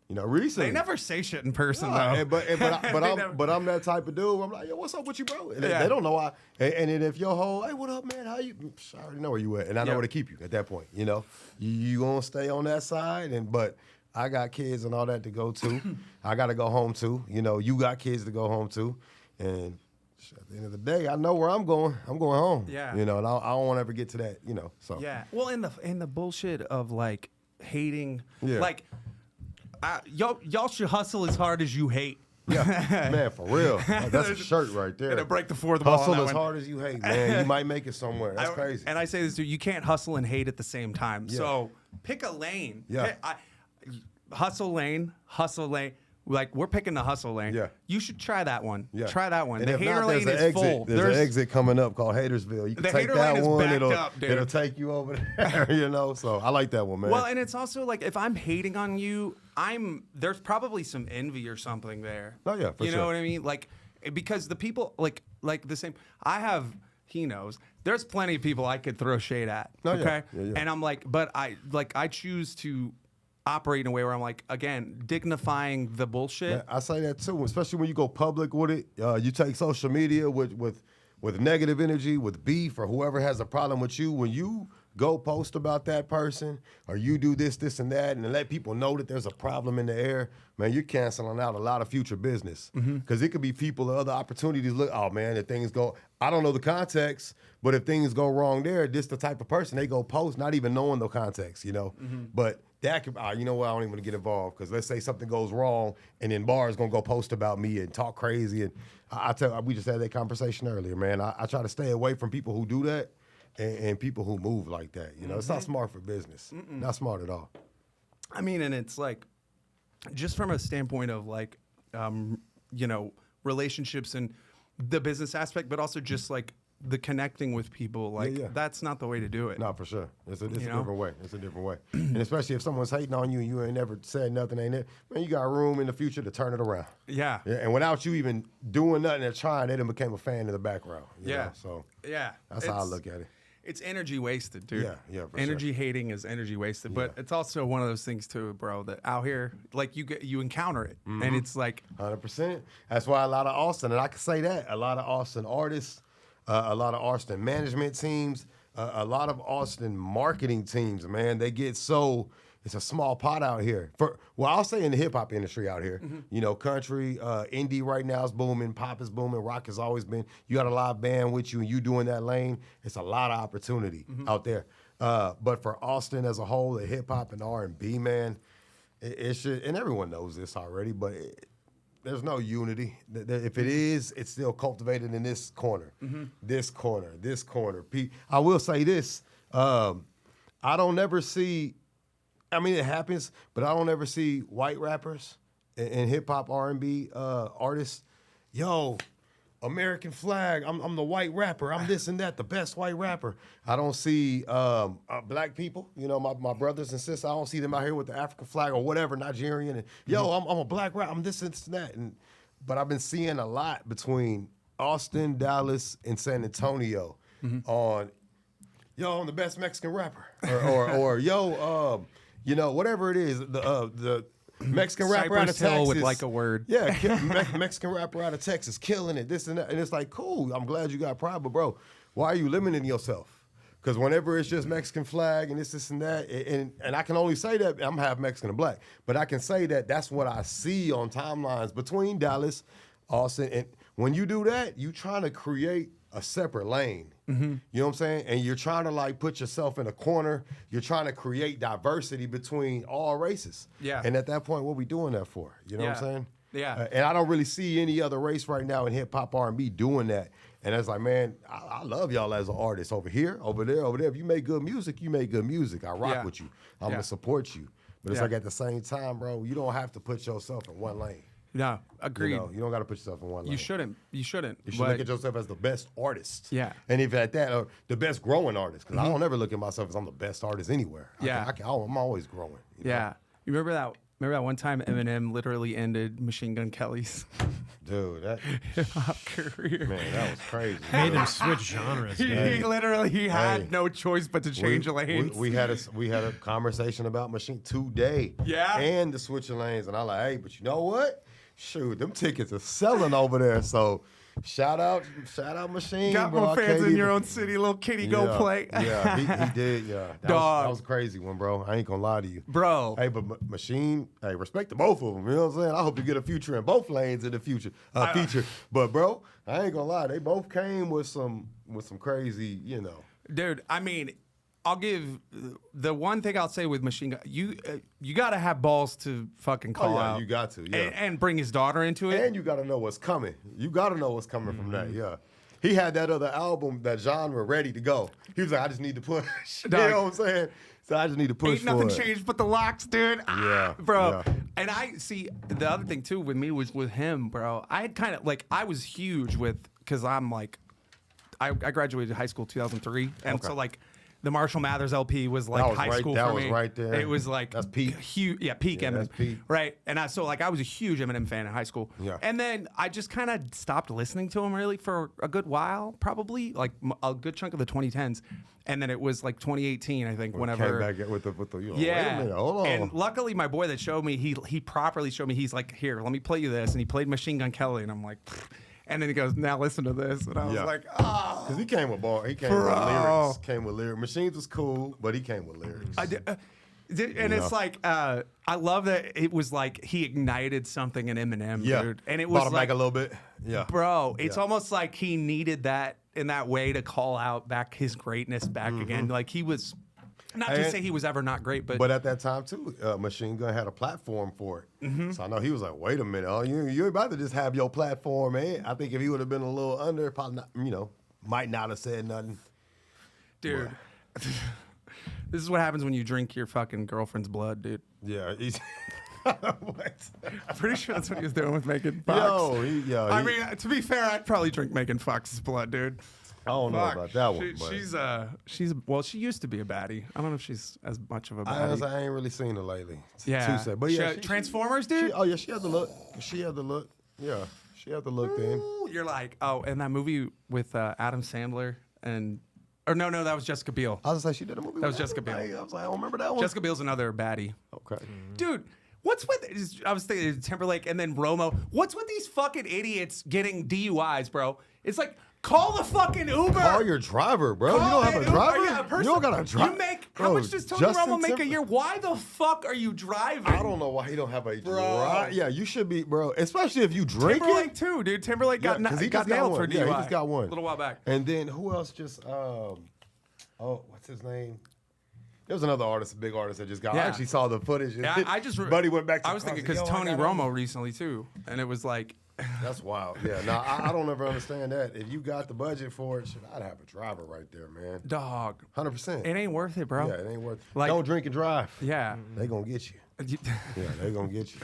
You know, recently. They never say shit in person, No, though. but I'm that type of dude. I'm like, yo, what's up with you, bro? And they don't know why. And then if your whole, hey, what up, man? How you? I already know where you at, and I know where to keep you at that point. You know, you gonna stay on that side, but I got kids and all that to go to. I got to go home to. You know, you got kids to go home to, and at the end of the day, I know where I'm going. I'm going home. Yeah. You know, and I don't want to ever get to that. You know, so Yeah. Well, in the bullshit of like hating, Yeah. like y'all should hustle as hard as you hate. Yeah, man, for real. That's a shirt right there. Gonna break the fourth wall on Hustle that as one. hard as you hate, man. You might make it somewhere. That's crazy. And I say this too: you can't hustle and hate at the same time. Yeah. So pick a lane. Yeah. Hustle lane. Like we're picking the hustle lane. Yeah. You should try that one. Yeah. Try that one. And The if hater not, lane there's is an exit. full. There's an exit coming up called Hatersville. You can The take hater that lane is one. backed up, dude. It'll take you over there. You know, so I like that one, man. Well, and it's also like if I'm hating on you, there's probably some envy or something there. Oh, yeah, for you know sure. what I mean? Like because the people like the same. He knows. There's plenty of people I could throw shade at. Oh, yeah. Okay, Yeah, yeah. and I'm like, but I choose to operate in a way where I'm like, again, dignifying the bullshit. Man, I say that too, especially when you go public with it. You take social media with negative energy, with beef, or whoever has a problem with you. When you go post about that person, or you do this, and that, and let people know that there's a problem in the air, man, you're canceling out a lot of future business. Because it could be people or other opportunities. Look, oh man, if things go, I don't know the context, but if things go wrong there, this the type of person they go post, not even knowing the context, you know. But that could, you know what? I don't even want to get involved because let's say something goes wrong, and then Bar is gonna go post about me and talk crazy, and we just had that conversation earlier, man. I try to stay away from people who do that. And people who move like that, you know, it's not smart for business. Not smart at all. I mean, and it's like, just from a standpoint of like, you know, relationships and the business aspect, but also just like the connecting with people, like that's not the way to do it. No, for sure. It's a different way. It's a different way. And especially if someone's hating on you and you ain't never said nothing, ain't it? Man, you got room in the future to turn it around. Yeah. And without you even doing nothing or trying, they done became a fan in the background. You know? So that's how I look at it. It's energy wasted, dude. Yeah, for energy hating is energy wasted, but it's also one of those things too, bro. That out here, like you encounter it, and it's like 100%. That's why a lot of Austin, and I can say that a lot of Austin artists, a lot of Austin management teams, a lot of Austin marketing teams, man, they get so. It's a small pot out here. I'll say in the hip hop industry out here. You know, country, indie right now is booming, pop is booming, rock has always been. You got a live band with you and you doing that lane. It's a lot of opportunity out there. But for Austin as a whole, the hip hop and R&B, man, it should, and everyone knows this already, but there's no unity. If it is, it's still cultivated in this corner, this corner. I will say this, I don't ever see, I mean, it happens, but I don't ever see white rappers and hip-hop R&B artists, yo, American flag, I'm the white rapper, I'm this and that, the best white rapper. I don't see black people, you know, my brothers and sisters, I don't see them out here with the African flag or whatever, Nigerian, and yo, I'm a black rapper, I'm this and that. But I've been seeing a lot between Austin, Dallas, and San Antonio on, yo, I'm the best Mexican rapper, or yo, you know, whatever it is, the Mexican rapper out of Texas with like a word. Yeah, Mexican rapper out of Texas, killing it, this and that. And it's like, cool, I'm glad you got pride, but bro, why are you limiting yourself? Because whenever it's just Mexican flag and this and that, and I can only say that, I'm half Mexican and black, but I can say that that's what I see on timelines between Dallas, Austin, and when you do that, you trying to create a separate lane. You know what I'm saying? And you're trying to like put yourself in a corner. You're trying to create diversity between all races. Yeah. And at that point, what we doing that for? You know what I'm saying? Yeah. And I don't really see any other race right now in hip hop R&B doing that. And it's like, man, I love y'all as an artist over here, over there, over there. If you make good music, you make good music. I rock with you. I'm gonna support you. But it's like at the same time, bro, you don't have to put yourself in one lane. No, agreed. You don't got to put yourself in one lane. You shouldn't. You shouldn't. You should But- look at yourself as the best artist. Yeah. And if at that, the best growing artist. Because I don't ever look at myself as I'm the best artist anywhere. Yeah. I'm always growing. You know? Yeah. You remember that? Remember that one time Eminem literally ended Machine Gun Kelly's Dude, that hip-hop career? man, that was crazy. Made bro. him switch genres. He dude. literally had Hey. no choice but to change lanes. We had a conversation about Machine today. Yeah. And the switching lanes, and I'm like, hey, but you know what? Shoot, them tickets are selling over there. So shout out Machine. Got bro. more I fans can't in your even- own city, little kitty. Go Yeah, play. Yeah, he did. Yeah, Dog. that was a crazy one, bro. I ain't gonna lie to you, Bro. Hey, but Machine, hey, respect to both of them. You know what I'm saying? I hope you get a future in both lanes in the future. Feature, but bro, I ain't gonna lie. They both came with some crazy, you know. Dude, I mean, I'll give the one thing I'll say with Machine Gun. You got to have balls to fucking call out. You got to, yeah. And bring his daughter into it. And you got to know what's coming. You got to know what's coming from that, yeah. He had that other album, that genre, ready to go. He was like, I just need to push. You Dog. know what I'm saying? So I just need to push Ain't nothing for it. changed but the locks, dude. Yeah, Bro. yeah. And I see the other thing too with me was with him, bro. I had kind of like, I was huge with, because I'm like, I graduated high school 2003. And so like, the Marshall Mathers LP was like was high right- school that for was me. right there. It was like That's peak. Huge, yeah, peak Yeah, Eminem. that's peak. Right. And I was a huge Eminem fan in high school. Yeah. And then I just kind of stopped listening to him really for a good while, probably like a good chunk of the 2010s. And then it was like 2018, I think, whenever. Came back with the you know, Yeah. wait a minute, hold on. And luckily, my boy that showed me, he properly showed me. He's like, here, let me play you this. And he played Machine Gun Kelly. And I'm like, pfft. And then he goes, now listen to this. And I was Yeah. like, oh. Because he came with ball. He came with lyrics. Came with lyrics. Machines was cool, but he came with lyrics. And it's like, I love that it was like he ignited something in Eminem, Yeah. dude. And it Brought was him like, back a little bit. Yeah. bro, it's Yeah. almost like he needed that in that way to call out back his greatness back again. Like he was, not to And- say he was ever not great, but But at that time too, Machine Gun had a platform for it. Mm-hmm. So I know he was like, "Wait a minute, oh, you're about to just have your platform, man." I think if he would have been a little under, probably not, might not have said nothing. dude, this is what happens when you drink your fucking girlfriend's blood, dude. Yeah, he's. What? I'm pretty sure that's what he was doing with Megan Fox. I mean, to be fair, I'd probably drink Megan Fox's blood, dude. I don't know Fuck. about that one. She's she used to be a baddie. I don't know if she's as much of a I baddie. ain't really seen her lately. Yeah. Too sad. But yeah, Transformers, dude. Oh yeah, she had the look. She had the look. Yeah, she had the look then. Ooh, you're like, oh, and that movie with Adam Sandler or no, that was Jessica Biel. I was like, she did a movie. That was with Jessica Biel. Hey, I was like, I don't remember that one. Jessica Biel's another baddie. Okay. Dude, what's with? I was thinking Timberlake and then Romo. What's with these fucking idiots getting DUIs, bro? It's like, call the fucking Uber. Call your driver, bro. Call you don't have an a Uber. driver. Yeah, You don't got a driver. You make how much does Tony Romo make a year? Why the fuck are you driving? I don't know why he don't have a Bro. driver. Yeah, you should be, bro. Especially if you drink Timberlake it. too, dude. Timberlake got, Yeah, 'cause he got just got nailed one. for DUI. Yeah, he just got one. a little while back. And then who else just? What's his name? There was another artist, a big artist that just got. Yeah. I actually saw the footage. And Yeah, I just. Buddy went back to. I was the car, thinking said, because "Yo, I Tony got Romo recently too, and it was like, That's wild. Yeah, no, I don't ever understand that. If you got the budget for it, shit, I'd have a driver right there, man. dog, 100%. it ain't worth it, bro. Yeah, it ain't worth. Like- Don't drink and drive. Yeah. They gonna get you. Yeah, they gonna get you.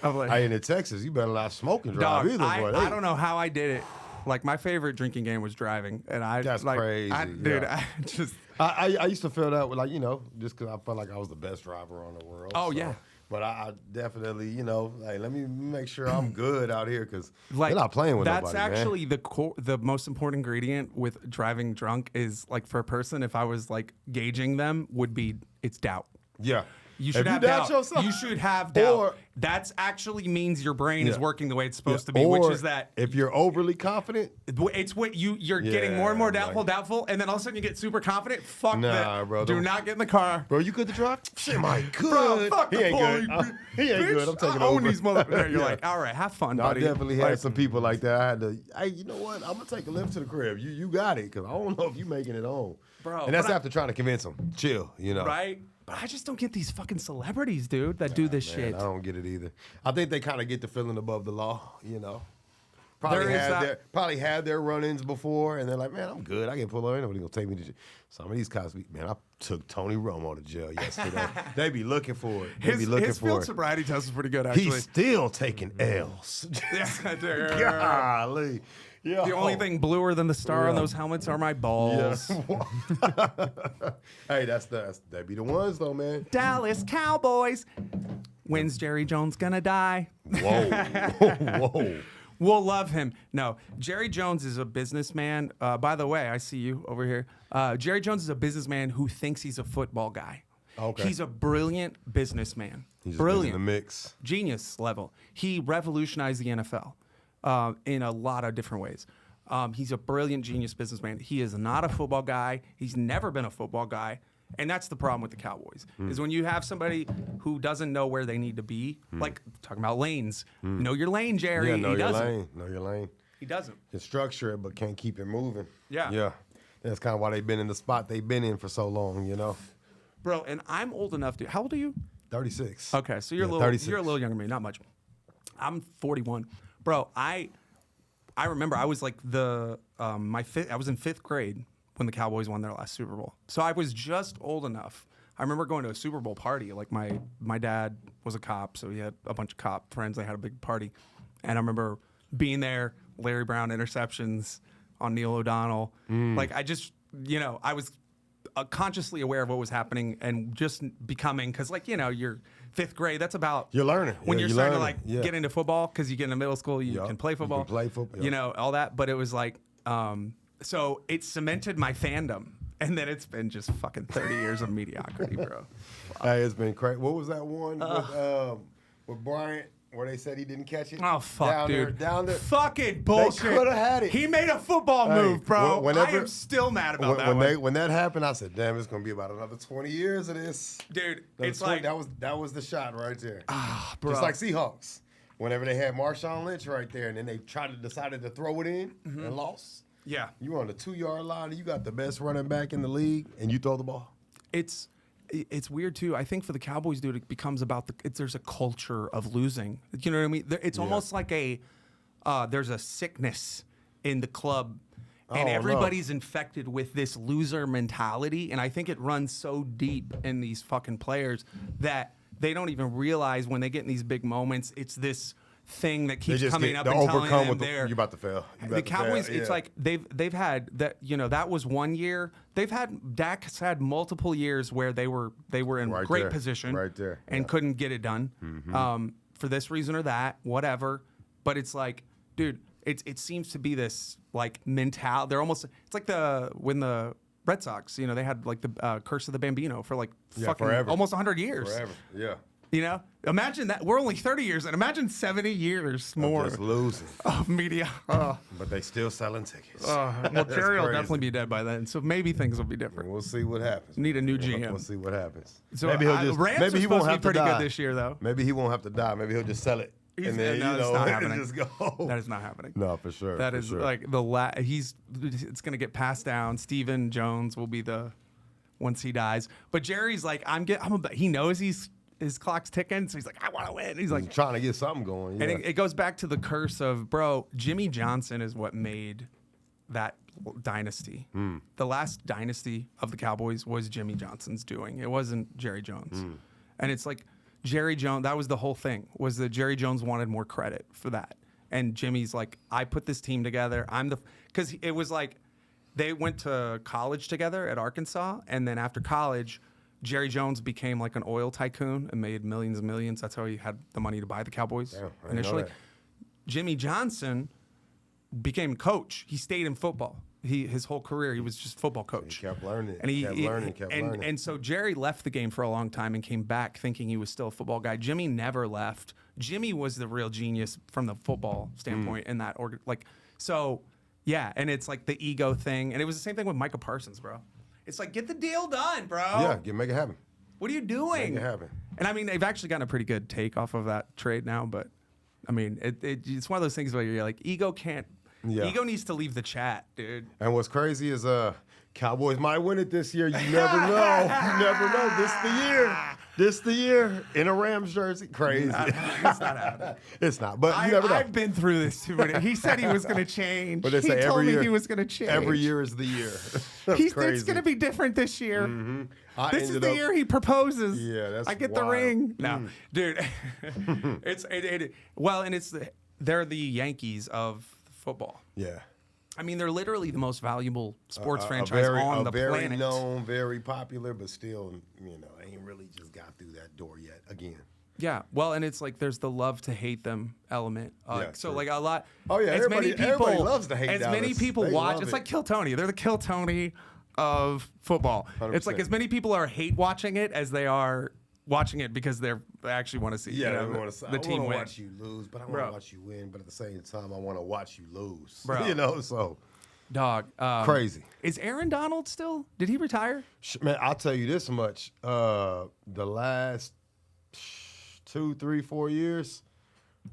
I'm like, Hey, and in Texas, you better not smoke and drive dog, either, boy. I don't know how I did it. Like my favorite drinking game was driving, and I That's like, crazy, dude. yeah. I just I used to feel that with, like, just because I felt like I was the best driver on the world. Oh, yeah. But I definitely, like, let me make sure I'm good out here because like they're not playing with that's nobody, actually the most important ingredient with driving drunk is like for a person, if I was like gauging them, would be it's doubt. man. Yeah. You should If have doubt doubt. yourself- You should have doubt. Or- That's actually means your brain is Yeah. working the way it's supposed to be, Or which is that if you're overly confident, it's what you're getting more and more Yeah, doubtful, and then all of a sudden you get super confident. Fuck Nah, that, bro, Do don't- not get in the car. bro, you good to drive? Shit, my good. Bro, fuck he the ain't police. good. He ain't Bitch, good. I'm taking I own over. these motherfuckers. You're Yeah. like, all right, have fun, No, I buddy. definitely Like, had some people like that. I had to, hey, you know what? I'm gonna take a lift to the crib. You got it, cause I don't know if you making it home. Bro, And that's but after trying to convince them. Chill, right? But I just don't get these fucking celebrities, dude, that do this Man, shit. I don't get it either. I think they kind of get the feeling above the law, Probably had their run-ins before, and they're like, man, I'm good. I can pull over. Nobody gonna take me to jail. Some of these cops, man, I took Tony Romo to jail yesterday. They be looking for it. His field sobriety test is pretty good, actually. He's still taking L's. Golly. Yeah. The only thing bluer than the star on those helmets are my balls. Yeah. Hey, that'd be the ones though, man. Dallas Cowboys. When's Jerry Jones gonna die? Whoa. Whoa. We'll love him. No, Jerry Jones is a businessman. By the way, I see you over here. Jerry Jones is a businessman who thinks he's a football guy. Okay. He's a brilliant businessman. He's brilliant. in the mix. Genius level. He revolutionized the NFL in a lot of different ways. He's a brilliant genius businessman. He is not a football guy. He's never been a football guy. And that's the problem with the Cowboys, is when you have somebody who doesn't know where they need to be, like talking about lanes. Know your lane, Jerry. Yeah, know he your doesn't. lane. Know your lane. He doesn't. Can structure it, but can't keep it moving. Yeah. Yeah. That's kind of why they've been in the spot they've been in for so long, you know? Bro, and I'm old enough to. How old are you? 36. Okay, so you're 36. you're a little younger than me, not much. I'm 41. Bro, I remember I was like I was in 5th grade when the Cowboys won their last Super Bowl. So I was just old enough. I remember going to a Super Bowl party. Like my dad was a cop, so he had a bunch of cop friends. They had a big party. And I remember being there, Larry Brown interceptions on Neil O'Donnell. Like I just, I was consciously aware of what was happening and just becoming, because you're 5th grade. That's about You're learning. when you're starting to get Yeah. into football, because you get into middle school, you can play football. You can play football. All that. But it was like, so it cemented my fandom. And then it's been just fucking 30 years of mediocrity, bro. Hey, it's been crazy. What was that one with Bryant where they said he didn't catch it? Oh, fuck, dude. Down there. Fucking bullshit. They could have had it. He made a football move, bro. I am still mad about that one. When that happened, I said, damn, it's going to be about another 20 years of this. Dude, It's like that was the shot right there. Bro. Just like Seahawks. Whenever they had Marshawn Lynch right there, and then they decided to throw it in and lost. Yeah. You on the 2-yard line, and you got the best running back in the league, and you throw the ball. It's weird too. I think for the Cowboys, dude, it becomes about there's a culture of losing. You know what I mean? It's almost like there's a sickness in the club, and everybody's infected with this loser mentality. And I think it runs so deep in these fucking players that they don't even realize when they get in these big moments, it's this thing that keeps coming up and telling them you're about to fail. The Cowboys, it's like they've had that. That was one year. Dak's had multiple years where they were in great position, right there, and couldn't get it done, for this reason or that, whatever. But it's like, dude, it seems to be this like mentality. They're almost. It's like when the Red Sox, they had like the curse of the Bambino for like fucking forever. almost 100 years. Forever, yeah. Imagine that. We're only 30 years, and imagine 70 years more. Just losing. Of media. But they still selling tickets. Well, Jerry will definitely be dead by then, so maybe things will be different. We'll see what happens. Need a new GM. We'll see what happens. So maybe he'll just. Rams Maybe he won't have to pretty die. good this year, though. Maybe he won't have to die. Maybe he'll just sell it. That's not happening. Just go. That is not happening. No, for sure. That is like it's gonna get passed down. Steven Jones will be once he dies. But Jerry's like, he knows his clock's ticking, so he's like, I want to win. He's like trying to get something going. Yeah. And it goes back to the curse of, bro, Jimmy Johnson is what made that dynasty. The last dynasty of the Cowboys was Jimmy Johnson's doing. It wasn't Jerry Jones. And it's like Jerry Jones, that was the whole thing, was that Jerry Jones wanted more credit for that. And Jimmy's like, I put this team together. Because it was like they went to college together at Arkansas, and then after college, Jerry Jones became like an oil tycoon and made millions and millions. That's how he had the money to buy the Cowboys initially. Jimmy Johnson became coach. He stayed in football. His whole career, he was just football coach. He kept learning. And he kept learning. And so Jerry left the game for a long time and came back thinking he was still a football guy. Jimmy never left. Jimmy was the real genius from the football standpoint in that and it's like the ego thing. And it was the same thing with Micah Parsons, bro. It's like, get the deal done, bro. Yeah, make it happen. What are you doing? Make it happen. And I mean, they've actually gotten a pretty good take off of that trade now, but I mean, it's one of those things where you're like, ego needs to leave the chat, dude. And what's crazy is Cowboys might win it this year. You never know. You never know. This is the year. This the year in a Rams jersey? Crazy. It's not happening. It's not. But you never know. I've been through this too many. He said he was going to change. But they he say told every me year, he was going to change. Every year is the year. It's going to be different this year. This is the year he proposes. Yeah, that's I get wild. the ring. No, dude. Well, and they're the Yankees of football. Yeah. I mean, they're literally the most valuable sports franchise on the planet. Very known, very popular, but still, ain't really just got through that door yet. Again. Yeah, well, and it's like there's the love to hate them element. So true. like a lot. Oh yeah, everybody loves to hate as Dallas. many people They watch. love It's it. like Kill Tony. They're the Kill Tony of football. 100%. It's like as many people are hate watching it as they are watching it because they actually want to see. Yeah, the I team want to win. watch you lose, but I want Bro. to watch you win. But at the same time, I want to watch you lose. Bro. So Dog, crazy. Is Aaron Donald still? Did he retire? Man, I'll tell you this much: the last 2, 3, 4 years,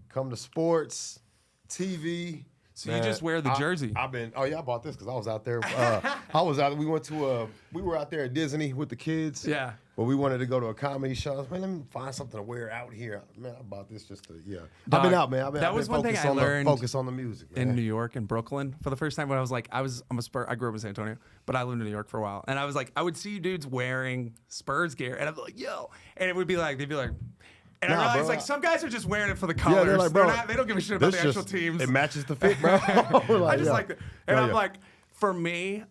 come to sports, TV. So you just wear the jersey? I bought this because I was out there. We were out there at Disney with the kids. Yeah. But we wanted to go to a comedy show. I was, man, let me find something to wear out here. Man, I bought this just to, Dog, I've been out, man. that was one thing I learned focus on the music, man. in New York and Brooklyn for the first time when I was like, I'm a Spurs. I grew up in San Antonio, but I lived in New York for a while, and I was like, I would see dudes wearing Spurs gear, and I'd be like, yo, and it would be like, they'd be like. And I realized, like, some guys are just wearing it for the colors. Yeah, they're like, bro, they don't give a shit about the this actual teams. It matches the fit, bro. I just like that. And I'm Yeah. like, for me,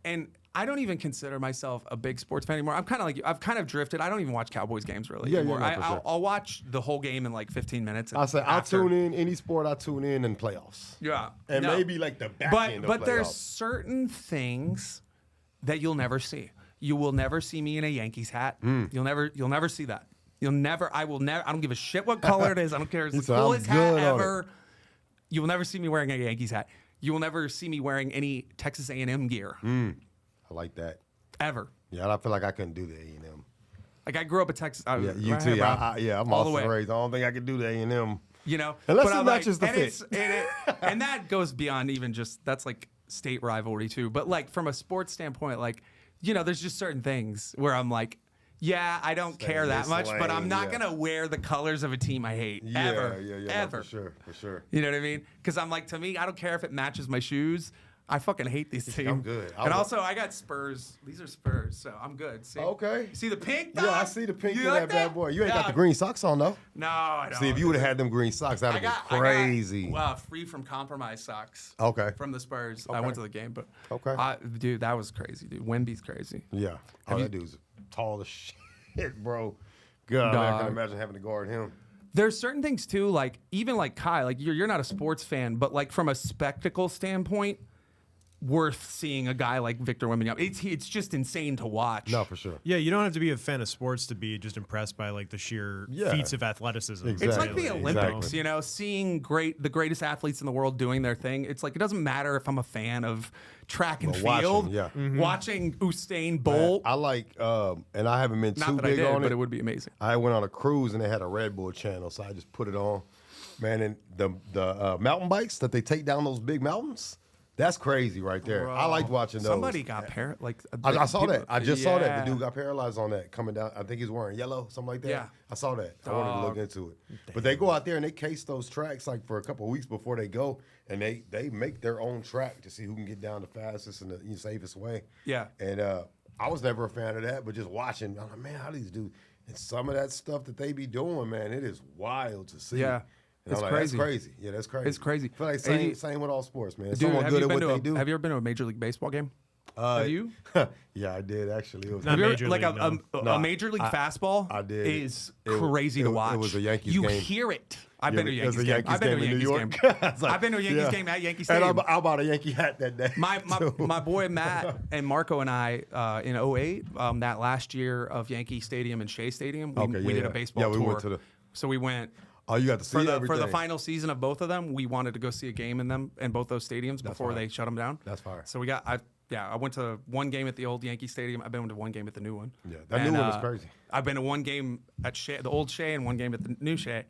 and I don't even consider myself a big sports fan anymore. I'm kind of like, I've kind of drifted. I don't even watch Cowboys games really anymore. no, for sure. I'll watch the whole game in like 15 minutes. I'll tune in any sport. I tune in playoffs. Yeah. And No. maybe like the back end of But playoffs. there's certain things that you'll never see. You will never see me in a Yankees hat. You'll never see that. I don't give a shit what color it is. I don't care. It's the So I'm coolest hat good on ever. You will never see me wearing a Yankees hat. You will never see me wearing any Texas A&M gear. I like that. Ever. Yeah, I feel like I couldn't do the A&M. Like I grew up in Texas. Yeah, you right too. here, bro. I'm All the also way. raised. I don't think I could do the A&M. You know, Unless but it I'm matches the and fit. and that goes beyond even just that's like state rivalry too. But like from a sports standpoint, like there's just certain things where I'm like, yeah, I don't care that this much, but I'm lane, not yeah. gonna wear the colors of a team I hate ever, Yeah, ever. no, for sure. You know what I mean? Because I'm like, to me, I don't care if it matches my shoes. I fucking hate these teams. I'm good. And also, I got Spurs. These are Spurs, so I'm good. See? Okay. See the pink? Yeah, dog? I see the pink You in like that bad boy. You ain't got the Dog. green socks on though. No, I don't. See, if you would have had them green socks, that'd have been crazy. I got free from compromise socks. Okay. From the Spurs. I went to the game, but Okay. dude, that was crazy, dude. Wemby's crazy. Yeah. Oh, that dude's tall as shit, bro. God, man, I can't imagine having to guard him. There's certain things too, like even like Kai, like you're not a sports fan, but like from a spectacle standpoint, worth seeing a guy like Victor Wembanyama. It's just insane to watch. No, for sure. Yeah, you don't have to be a fan of sports to be just impressed by like the sheer feats of athleticism. Exactly. It's like the Olympics, Exactly. Seeing the greatest athletes in the world doing their thing. It's like it doesn't matter if I'm a fan of track and field. Watching Usain Bolt. I like, and I haven't been too Not that I big did, on but it. it would be amazing. I went on a cruise and they had a Red Bull channel, so I just put it on. Man, and the mountain bikes that they take down those big mountains, that's crazy right there. I liked watching those. Somebody got I saw that. I just saw that. Yeah. The dude got paralyzed on that coming down. I think he's wearing yellow, something like that. Yeah. I saw that. I wanted to look into it. But they go out there and they case those tracks like for a couple of weeks before they go, and they make their own track to see who can get down the fastest and the safest way. Yeah. And I was never a fan of that, but just watching, I'm like, man, how these dudes and some of that stuff that they be doing, man, it is wild to see. Yeah. And It's I'm like, crazy. That's crazy. Yeah, that's crazy. It's crazy. I feel like same with all sports, man. Dude, Someone have good you at been what to they do. Have you ever been to a Major League Baseball game? Have you? Yeah, I did actually. It was Not Have you ever, Major like League, a Major League fastball I did. is It- crazy it- to it watch. was a Yankees you game. hear it. I've Yeah, been to a it was Yankees a game. I've been to a in Yankees New game. York. I was like, I've been to a Yankees yeah. game at Yankee And Stadium. I bought a Yankee hat that day. My boy Matt and Marco and I in 08, that last year of Yankee Stadium and Shea Stadium, we did a baseball tour. We went to the. So we went Oh, you got to see for the everything. final season of both of them. We wanted to go see a game in both those stadiums before fire. they shut them down. That's fire. So I went to one game at the old Yankee Stadium. I've been to one game at the new one. Yeah, that new one was crazy. I've been to one game at the old Shea and one game at the new Shea.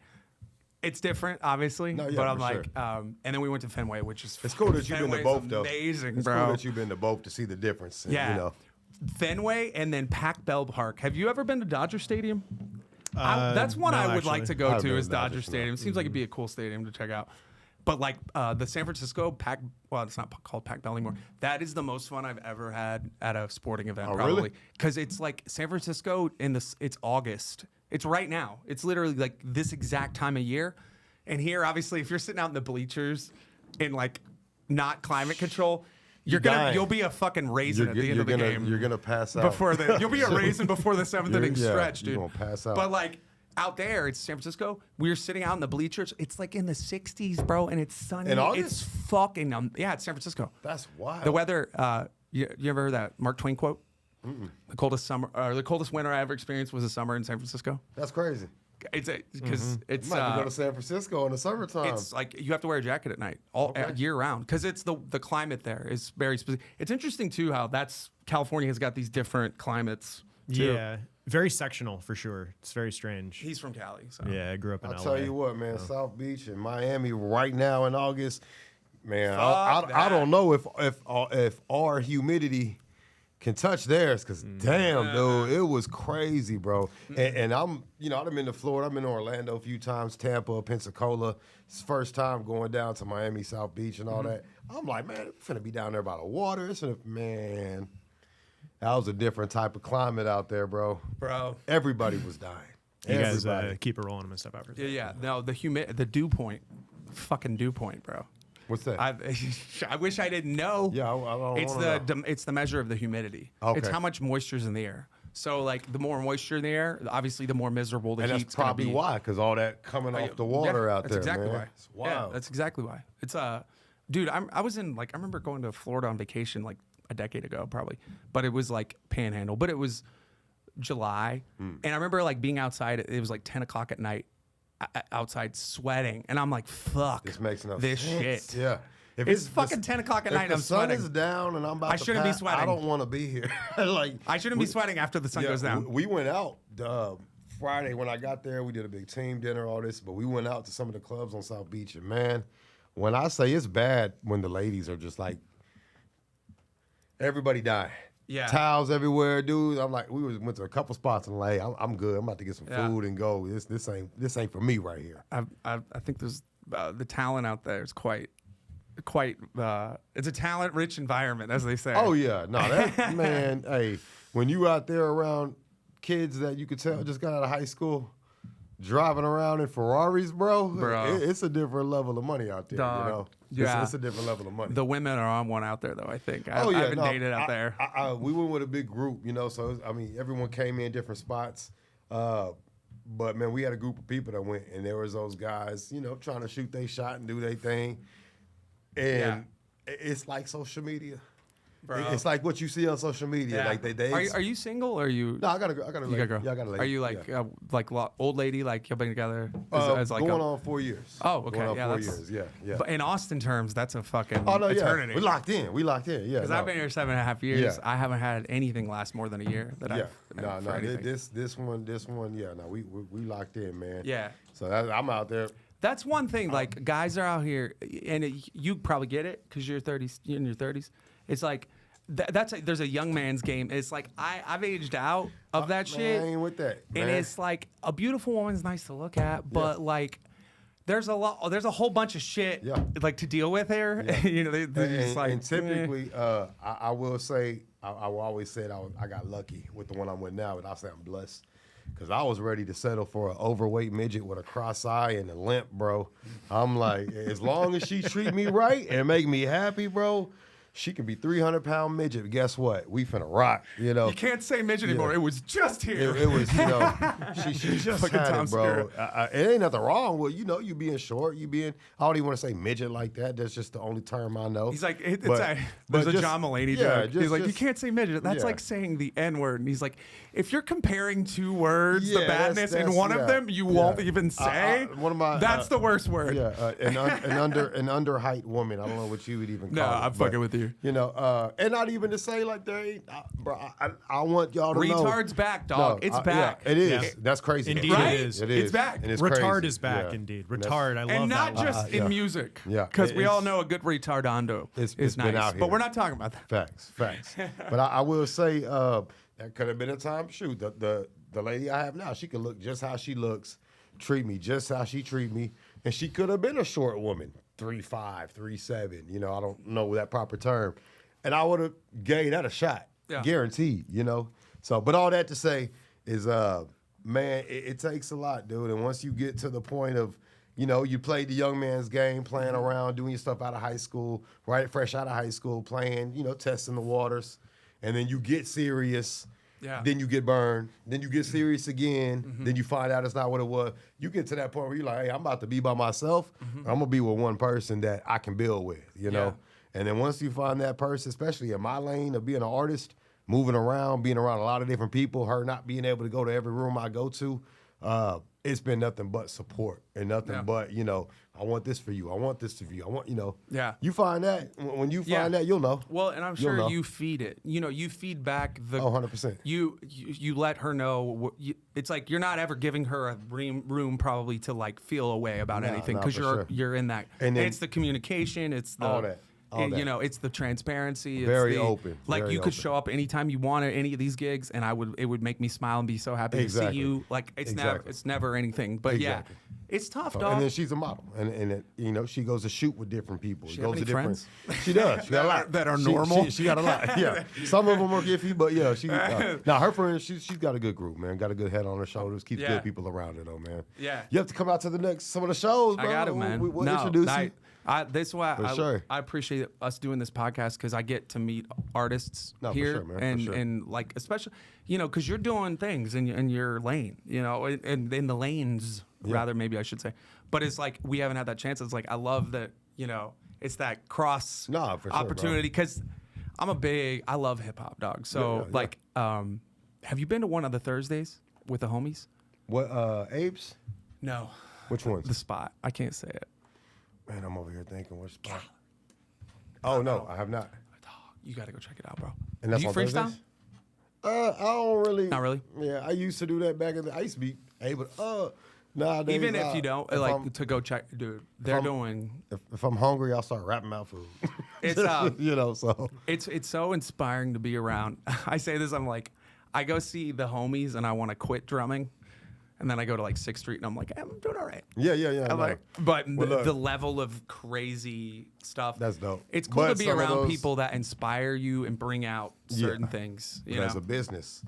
It's different, obviously, No, yeah, but I'm for like, sure. and then we went to Fenway, which is It's cool that you've been to Fenway's both, though. amazing, It's bro. cool that you've been to both to see the difference. And, Yeah. You know. Fenway and then Pac Bell Park. Have you ever been to Dodger Stadium? That's one no, I would actually. like to go I've to been is to Dodger Dodger Stadium. Seems like it'd be a cool stadium to check out. But like the San Francisco it's not called Pac Bell anymore. That is the most fun I've ever had at a sporting event, Oh, probably. really? Because it's like San Francisco it's August. It's right now. It's literally like this exact time of year. And here, obviously, if you're sitting out in the bleachers in like not climate control, you'll be a fucking raisin at the end of the game. You're gonna pass out. You'll be a raisin before the seventh inning stretch, dude. You're gonna pass out. But like out there, it's San Francisco. We were sitting out in the bleachers. It's like in the 60s, bro, and it's sunny. In August? It's fucking it's San Francisco. That's wild. The weather. You ever heard that Mark Twain quote? The coldest winter I ever experienced was a summer in San Francisco. That's crazy. It's because it's Might have to go to San Francisco in the summertime. it's like you have to wear a jacket at night year round because it's the climate there is very specific. It's interesting too how California has got these different climates. Too. Yeah, very sectional for sure. It's very strange. He's from Cali, so Yeah, I grew up in I'll LA. tell you what, man. South Beach and Miami right now in August, man. Fuck I don't that. know if our humidity can touch theirs, because damn, dude, it was crazy, bro. And I'm, I've been to Florida, I've been to Orlando a few times, Tampa, Pensacola. It's the first time going down to Miami, South Beach, and all that. I'm like, man, I'm finna be down there by the water. Man, that was a different type of climate out there, bro. Everybody was dying. You guys Everybody. keep it rolling. I'm gonna step out for a second. Yeah. No, the dew point, fucking dew point, bro. What's that? I wish I didn't know. Yeah, I don't It's wanna know. it's the measure of the humidity. Okay. It's how much moisture's in the air. So like the more moisture in the air, obviously the more miserable the And heat's that's gonna probably be. why, because all that coming off the water out that's there, exactly man. why. It's wild. Yeah, that's exactly why. It's dude, I remember going to Florida on vacation like a decade ago probably, but it was like Panhandle, but it was July, and I remember like being outside. It was like 10 o'clock at night, outside sweating, and I'm like, fuck, This makes no this sense. shit. Yeah. If It's fucking 10 o'clock at night. If I'm the sun sweating. is down and I'm about I to shouldn't be pass, I sweating. don't want to be here. Like I shouldn't be sweating after the sun goes down. We went out Friday when I got there. We did a big team dinner, all this, but we went out to some of the clubs on South Beach, and man, when I say it's bad, when the ladies are just like, everybody dying. Yeah. Towels everywhere, dude. I'm like, went to a couple spots in LA. I'm good. I'm about to get some Yeah. food and go. This ain't for me right here. I think there's the talent out there is quite. It's a talent-rich environment, as they say. Oh yeah, no, that man. Hey, when you out there around kids that you could tell just got out of high school, driving around in Ferraris, bro. It's a different level of money out there. Dog. You know, Yeah. it's a different level of money. The women are on one out there, though. I think. I yeah, haven't dated out there. We went with a big group, so everyone came in different spots. But man, we had a group of people that went, and there was those guys, trying to shoot their shot and do their thing, and it's like social media. Bro. It's like what you see on social media. Yeah. Like they Are you single or are you? No, I got a You got a lady. girl. Yeah, I got a lady. Are you like old lady? Like you've been together? As like going on 4 years. Oh, okay. Going on Yeah, 4 that's- years. Yeah. But in Austin terms, that's a fucking Oh no, eternity. yeah. We locked in. Yeah. Because I've been here 7.5 years. Yeah. I haven't had anything last more than a year. That Yeah. I've No. for anything. This one. Yeah. No, we locked in, man. Yeah. So I'm out there. That's one thing. Like guys are out here, and you probably get it because you're in your 30s. It's like there's a young man's game. It's like I've aged out of that shit. I ain't with that. And man. it's like a beautiful woman's nice to look at, but like there's a whole bunch of shit like to deal with here. Yeah. They're just like and typically, I will say, I will always say that I got lucky with the one I'm with now, and I'll say I'm blessed. Because I was ready to settle for an overweight midget with a cross eye and a limp, bro. I'm like, as long as she treat me right and make me happy, bro, she can be 300-pound midget. Guess what? We finna rock, You can't say midget anymore. It was just here. It was, she just Fucking had Tom it, bro. Segura. It ain't nothing wrong with, you being short, I don't even want to say midget like that. That's just the only term I know. He's like, But there's a just- John Mulaney yeah, joke. He's like, you just- can't say midget. That's yeah. like saying the N word. And he's like, if you're comparing two words, the Yeah, badness in that's- one of yeah, them, you yeah. won't even say. One of my that's the worst word. Yeah, an under height woman. I don't know what you would even call No, it. I'm fucking with you. you. You know, and not even to say like they ain't, bro. I want y'all to know. Retard's back, dog. No, it's back. Yeah, it is. Yeah. That's crazy. Indeed Right? it is. It is. It's back. And it's Retard crazy. is back, Yeah. indeed. And Retard, I love And not that. just in music. Yeah. Because we all It's- know a good retardando it's is been nice. out here. But we're not talking about that. Facts. But I will say that could have been a time. Shoot, the lady I have now, she could look just how she looks, treat me just how she treat me, and she could have been a short woman, 3'5", 3'7". You know, I don't know that proper term, and I would have gave that a shot, guaranteed. You know, so but all that to say is, man, it takes a lot, dude. And once you get to the point of, you know, you played the young man's game, playing around, doing your stuff out of high school, right, fresh out of high school, playing, you know, testing the waters, and then you get serious. Yeah. Then you get burned. Then you get serious again. Then you find out it's not what it was. You get to that point where you're like, hey, I'm about to be by myself. I'm going to be with one person that I can build with, you know? And then once you find that person, especially in my lane of being an artist, moving around, being around a lot of different people, her not being able to go to every room I go to, it's been nothing but support and nothing but, you know, I want this for you. I want this for you. I want, you know. Yeah. You find that. When you find that, you'll know. Well, and I'm You'll sure know. you feed it. You know, you feed back the. 100%. You let her know. It's like you're not ever giving her a room probably to like feel a way about anything because for sure. you're in that. And then- it's the communication. It's the All that. You know, it's the transparency. It's Very the, open, Like very you could open. show up anytime you want at any of these gigs, and it would make me smile and be so happy to see you. Like it's never anything. But Exactly. yeah, it's tough, So, dog. and then she's a model, and it, you know, she goes to shoot with different people. She She have goes any to different. friends? She does. She got a lot that are She- normal? She got a lot. Yeah, some of them are iffy, but yeah, she. Now her friends, she's got a good group, man. Got a good head on her shoulders. Keeps Yeah. good people around her, though, man. Yeah. You have to come out to some of the shows, bro. I got it, man. We'll no, introduce you. this is why sure. I appreciate us doing this podcast because I get to meet artists No, for here sure, man, for and sure. and like especially you know because you're doing things in your lane, you know, and in the lanes rather maybe I should say, but it's like we haven't had that chance. It's like I love that, you know, it's that cross No, for sure, bro. opportunity because I love hip hop, dog. So Yeah. like have you been to one of the Thursdays with the homies? What apes? No, Which ones? the spot. I can't say it. Man, I'm over here thinking which spot. Oh no, I have not. You got to go check it out, bro. And that's Do you on freestyle? Thursdays? I don't really. Not really? Yeah, I used to do that back in the. I used to be able to. Nowadays, Even if you don't, if like I'm- to go check, dude, they're I'm- doing. if I'm hungry, I'll start rapping out food. It's you know, so it's so inspiring to be around. I say this, I'm like, I go see the homies and I want to quit drumming, and then I go to like 6th Street and I'm like, I'm doing all right. yeah. I'm no. like, but Well, look. the level of crazy stuff. That's dope. It's cool But to be some of around those- people that inspire you and bring out certain things. You But as know? a business,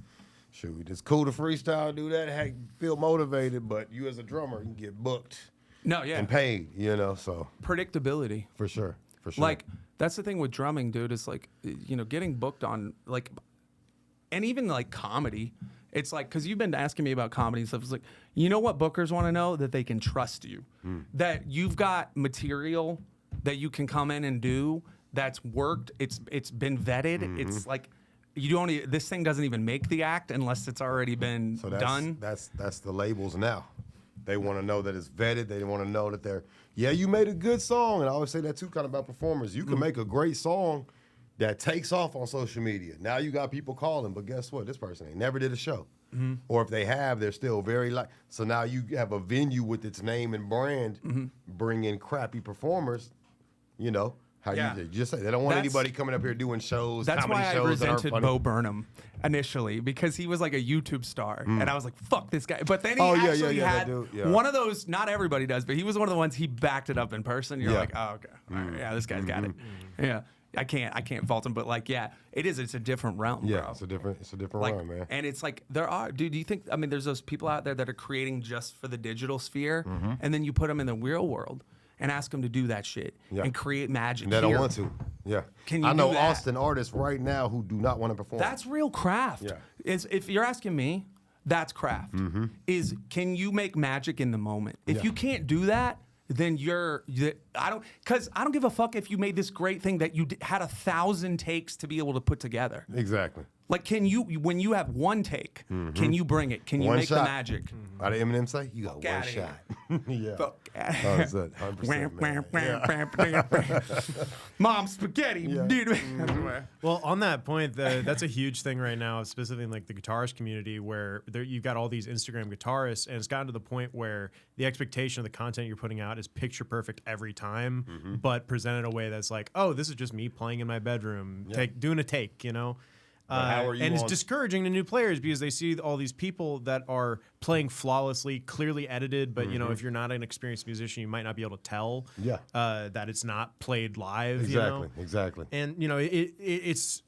shoot, it's cool to freestyle, do that, heck, feel motivated. But you as a drummer, you can get booked No, yeah, and paid. You know, so predictability. for sure. Like that's the thing with drumming, dude. Is like you know getting booked on like, and even like comedy. It's like because you've been asking me about comedy and stuff. It's like you know what bookers want to know that they can trust you, that you've got material that you can come in and do that's worked. It's been vetted. It's like you don't. This thing doesn't even make the act unless it's already been so done. That's the labels now. They want to know that it's vetted. They want to know that they're, yeah, you made a good song. And I always say that too, kind of about performers. You can make a great song that takes off on social media. Now you got people calling, but guess what? This person ain't never did a show. Or if they have, they're still very so now you have a venue with its name and brand, bring in crappy performers, you know. How Yeah. you just say they don't want That's- anybody coming up here doing shows, That's comedy why I shows that aren't resented funny. Bo Burnham initially because he was like a YouTube star, and I was like, "Fuck this guy." But then he Oh, yeah, actually that had dude, yeah. one of those. Not everybody does, but he was one of the ones he backed it up in person. You're Yeah. like, "Oh, okay, all right, yeah, this guy's got it." Yeah, I can't fault him, but like, yeah, it's a different realm, Yeah, bro. it's a different Like, run, man. and it's like there are, dude. Do you think? I mean, there's those people out there that are creating just for the digital sphere, and then you put them in the real world and ask them to do that shit Yeah. and create magic. They don't here. want to. Yeah. Can you I know do that? Austin artists right now who do not want to perform. That's real craft. Yeah. If you're asking me, that's craft. Is can you make magic in the moment? If Yeah. you can't do that, then I don't give a fuck if you made this great thing that you had 1,000 takes to be able to put together. Exactly. Like, can you, when you have one take, can you bring it? Can you One make shot. the magic? How did Eminem say? You got one outta here. shot. Yeah. Fuck. Oh, it's a 100%, man. Mom spaghetti, dude. Well, on that point, that's a huge thing right now, specifically in like the guitarist community, where you've got all these Instagram guitarists, and it's gotten to the point where the expectation of the content you're putting out is picture perfect every time, but presented in a way that's like, oh, this is just me playing in my bedroom, doing a take, you know. how are you and it's on- discouraging to new players because they see all these people that are playing flawlessly, clearly edited, but you know, if you're not an experienced musician, you might not be able to tell that it's not played live. Exactly, you know? exactly. And you know, it's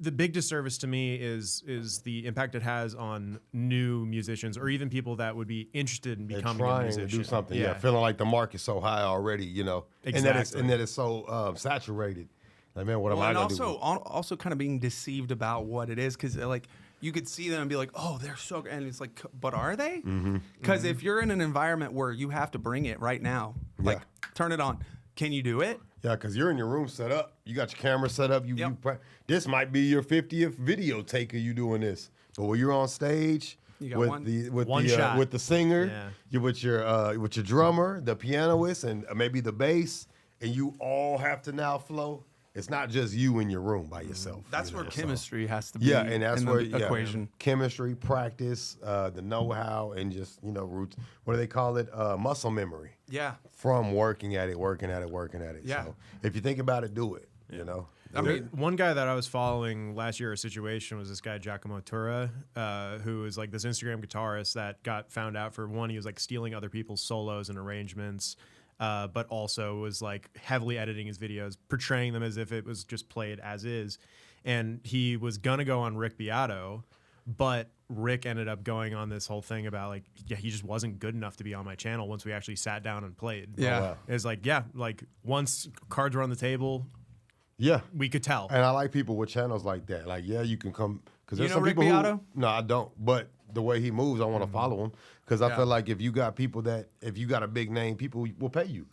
the big disservice to me is the impact it has on new musicians or even people that would be interested in becoming a trying musician. to do something, feeling like the market's so high already, you know, Exactly. and that it's so saturated. Like, man, what am I And gonna do? also kind of being deceived about what it is, because like you could see them and be like, oh, they're so good. And it's like, but are they? Because if you're in an environment where you have to bring it right now, like turn it on, can you do it? Yeah, because you're in your room set up. You got your camera set up. This might be your 50th video take of you doing this. But when you're on stage You got with one shot. with the singer, Yeah. you're with your drummer, the pianist, and maybe the bass, and you all have to now flow. It's not just you in your room by yourself. That's you where know, so- chemistry has to be. Yeah, and that's in where the equation. chemistry, practice, the know-how, and just roots. What do they call it? Muscle memory. Yeah. From working at it. Yeah. So if you think about it, do it. You know. I mean, One guy that I was following last year, a situation was this guy Giacomo Tura, who is like this Instagram guitarist that got found out for one, he was like stealing other people's solos and arrangements, but also was like heavily editing his videos, portraying them as if it was just played as is. And he was gonna go on Rick Beato, but Rick ended up going on this whole thing about like, yeah, he just wasn't good enough to be on my channel once we actually sat down and played. Yeah. wow. It's like, yeah, like once cards were on the table, Yeah. we could tell. And I like people with channels like that. Like, yeah, you can come because You there's know some Rick people Beato? who. No, I don't. But the way he moves, I want to follow him because I feel like if you got people that, if you got a big name, people will pay you.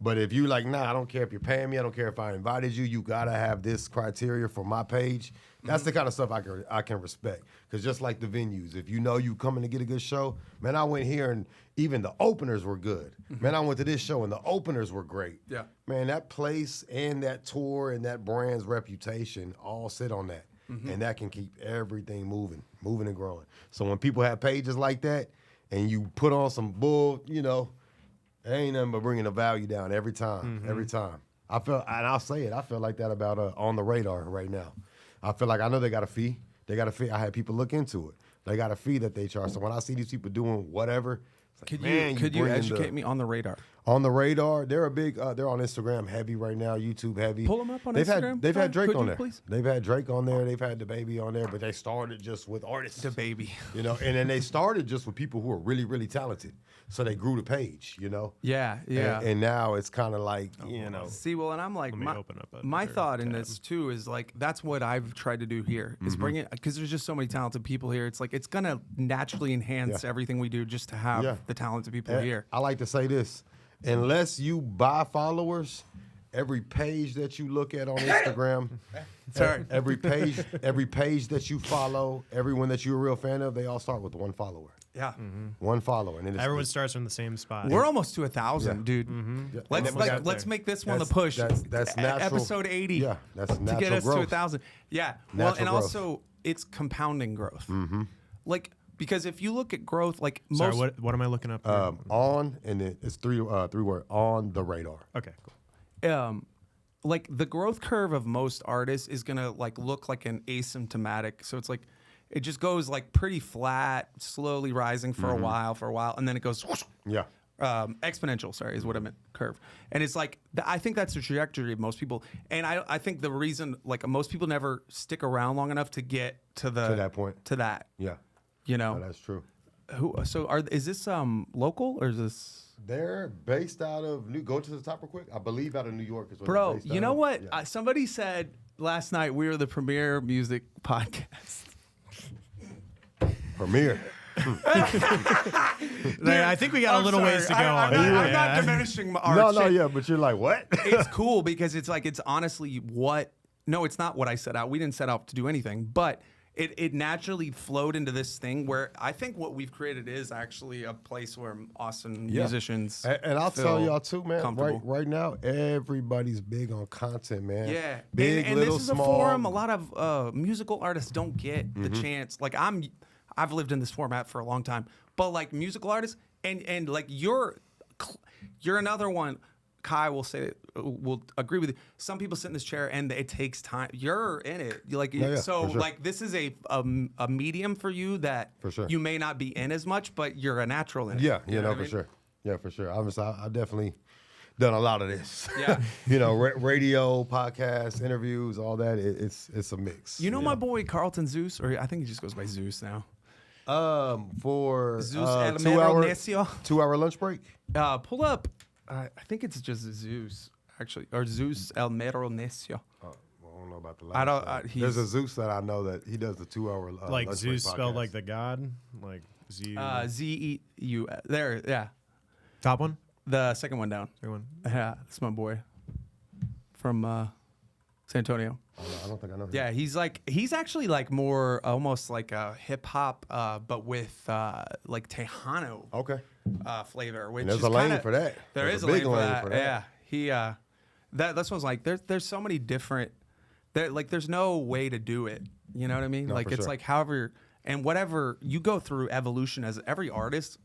But if you like, nah, I don't care if you're paying me. I don't care if I invited you. You gotta have this criteria for my page. That's the kind of stuff I can respect. Because just like the venues, if you know you coming to get a good show, man, I went here and even the openers were good. Man, I went to this show and the openers were great. Yeah. Man, that place and that tour and that brand's reputation all sit on that. And that can keep everything moving and growing. So when people have pages like that and you put on some bull, it ain't nothing but bringing the value down every time, every time. I feel, and I'll say it, I feel like that about On the Radar right now. I feel like I know they got a fee. They got a fee. I had people look into it. They got a fee that they charge. So when I see these people doing whatever, it's like, Could you bringing educate me on the radar? On the Radar, they're a big. They're on Instagram heavy right now, YouTube heavy. Pull them up on they've Instagram. They've had Drake Could on you, there. please? They've had Drake on there. They've had the baby on there, but they started just with artists. The baby. And then they started just with people who are really, really talented. So they grew the page, Yeah, yeah. And now it's kind of like, See, well, and I'm like, Let me open up a my third thought in tab. this too is like that's what I've tried to do here is bring it because there's just so many talented people here. It's like it's gonna naturally enhance everything we do just to have the talented people here. I like to say this: unless you buy followers, every page that you look at on Instagram, Sorry. every page that you follow, everyone that you're a real fan of, they all start with one follower. Yeah, One follower, and then it's, Everyone starts from the same spot. we're almost to 1,000, Yeah. dude. Yeah. Let's And then we let's got- make this one the that's- push. that's natural. Episode 80. Yeah, that's to natural get us growth. to 1,000. Yeah. Well, Natural and growth. also it's compounding growth. Like because if you look at growth, like Sorry, most what am I looking up? On, and then it's three word On the Radar. Okay, cool. like the growth curve of most artists is gonna like look like an asymptomatic. So it's like it just goes like pretty flat, slowly rising for a while, and then it goes Yeah. exponential. Sorry, is what I meant. Curve, and it's like I think that's the trajectory of most people, and I think the reason like most people never stick around long enough to get to that point. to that. Yeah. You know, No, that's true. is this local or is this? They're based out of go to the top real quick. I believe out of New York is what they're Bro, based you out know of. what? Yeah. Somebody said last night we were the premier music podcast. Premiere. I think we got a little ways to go on I'm that. not diminishing our No, shit. yeah, but you're like, what? It's cool because it's like it's honestly what. No, it's not what I set out. We didn't set out to do anything, but it naturally flowed into this thing where I think what we've created is actually a place where Austin musicians and I'll tell y'all too, man. comfortable. Right now, everybody's big on content, man. Yeah, big, and little, this is small. a forum. A lot of musical artists don't get the chance. Like I've lived in this format for a long time, but like musical artists, and like you're another one. Kai will will agree with you. Some people sit in this chair and it takes time. You're in it, so sure. like this is a medium for you that For sure. you may not be in as much, but you're a natural in it. Yeah, You know what I for mean? sure. Yeah, for sure. I definitely done a lot of this. Yeah. Radio, podcasts, interviews, all that. It's a mix. You know my boy Carlton Zeus, or I think he just goes by Zeus now. For Zeus El Mero Necio. 2 hour lunch break. Pull up. I think it's just Zeus, actually, or Zeus El Mero Necio. I don't know about the last. I don't. one. There's a Zeus that I know that he does the 2 hour Like lunch Zeus break spelled podcast. like the god, like Z. ZEU. There, yeah. Top one. The second one down. Second one. Yeah, that's my boy from San Antonio. I don't think I know. Him. Yeah, he's actually like more almost like a hip hop, but with like Tejano Okay. flavor. Which And there's is a lane kinda, for that. There There's is a a big lane lane for for that. that. Yeah, this one's like there's so many different. There's no way to do it. You know what I mean? No, like for it's sure. like however and whatever you go through evolution as every artist.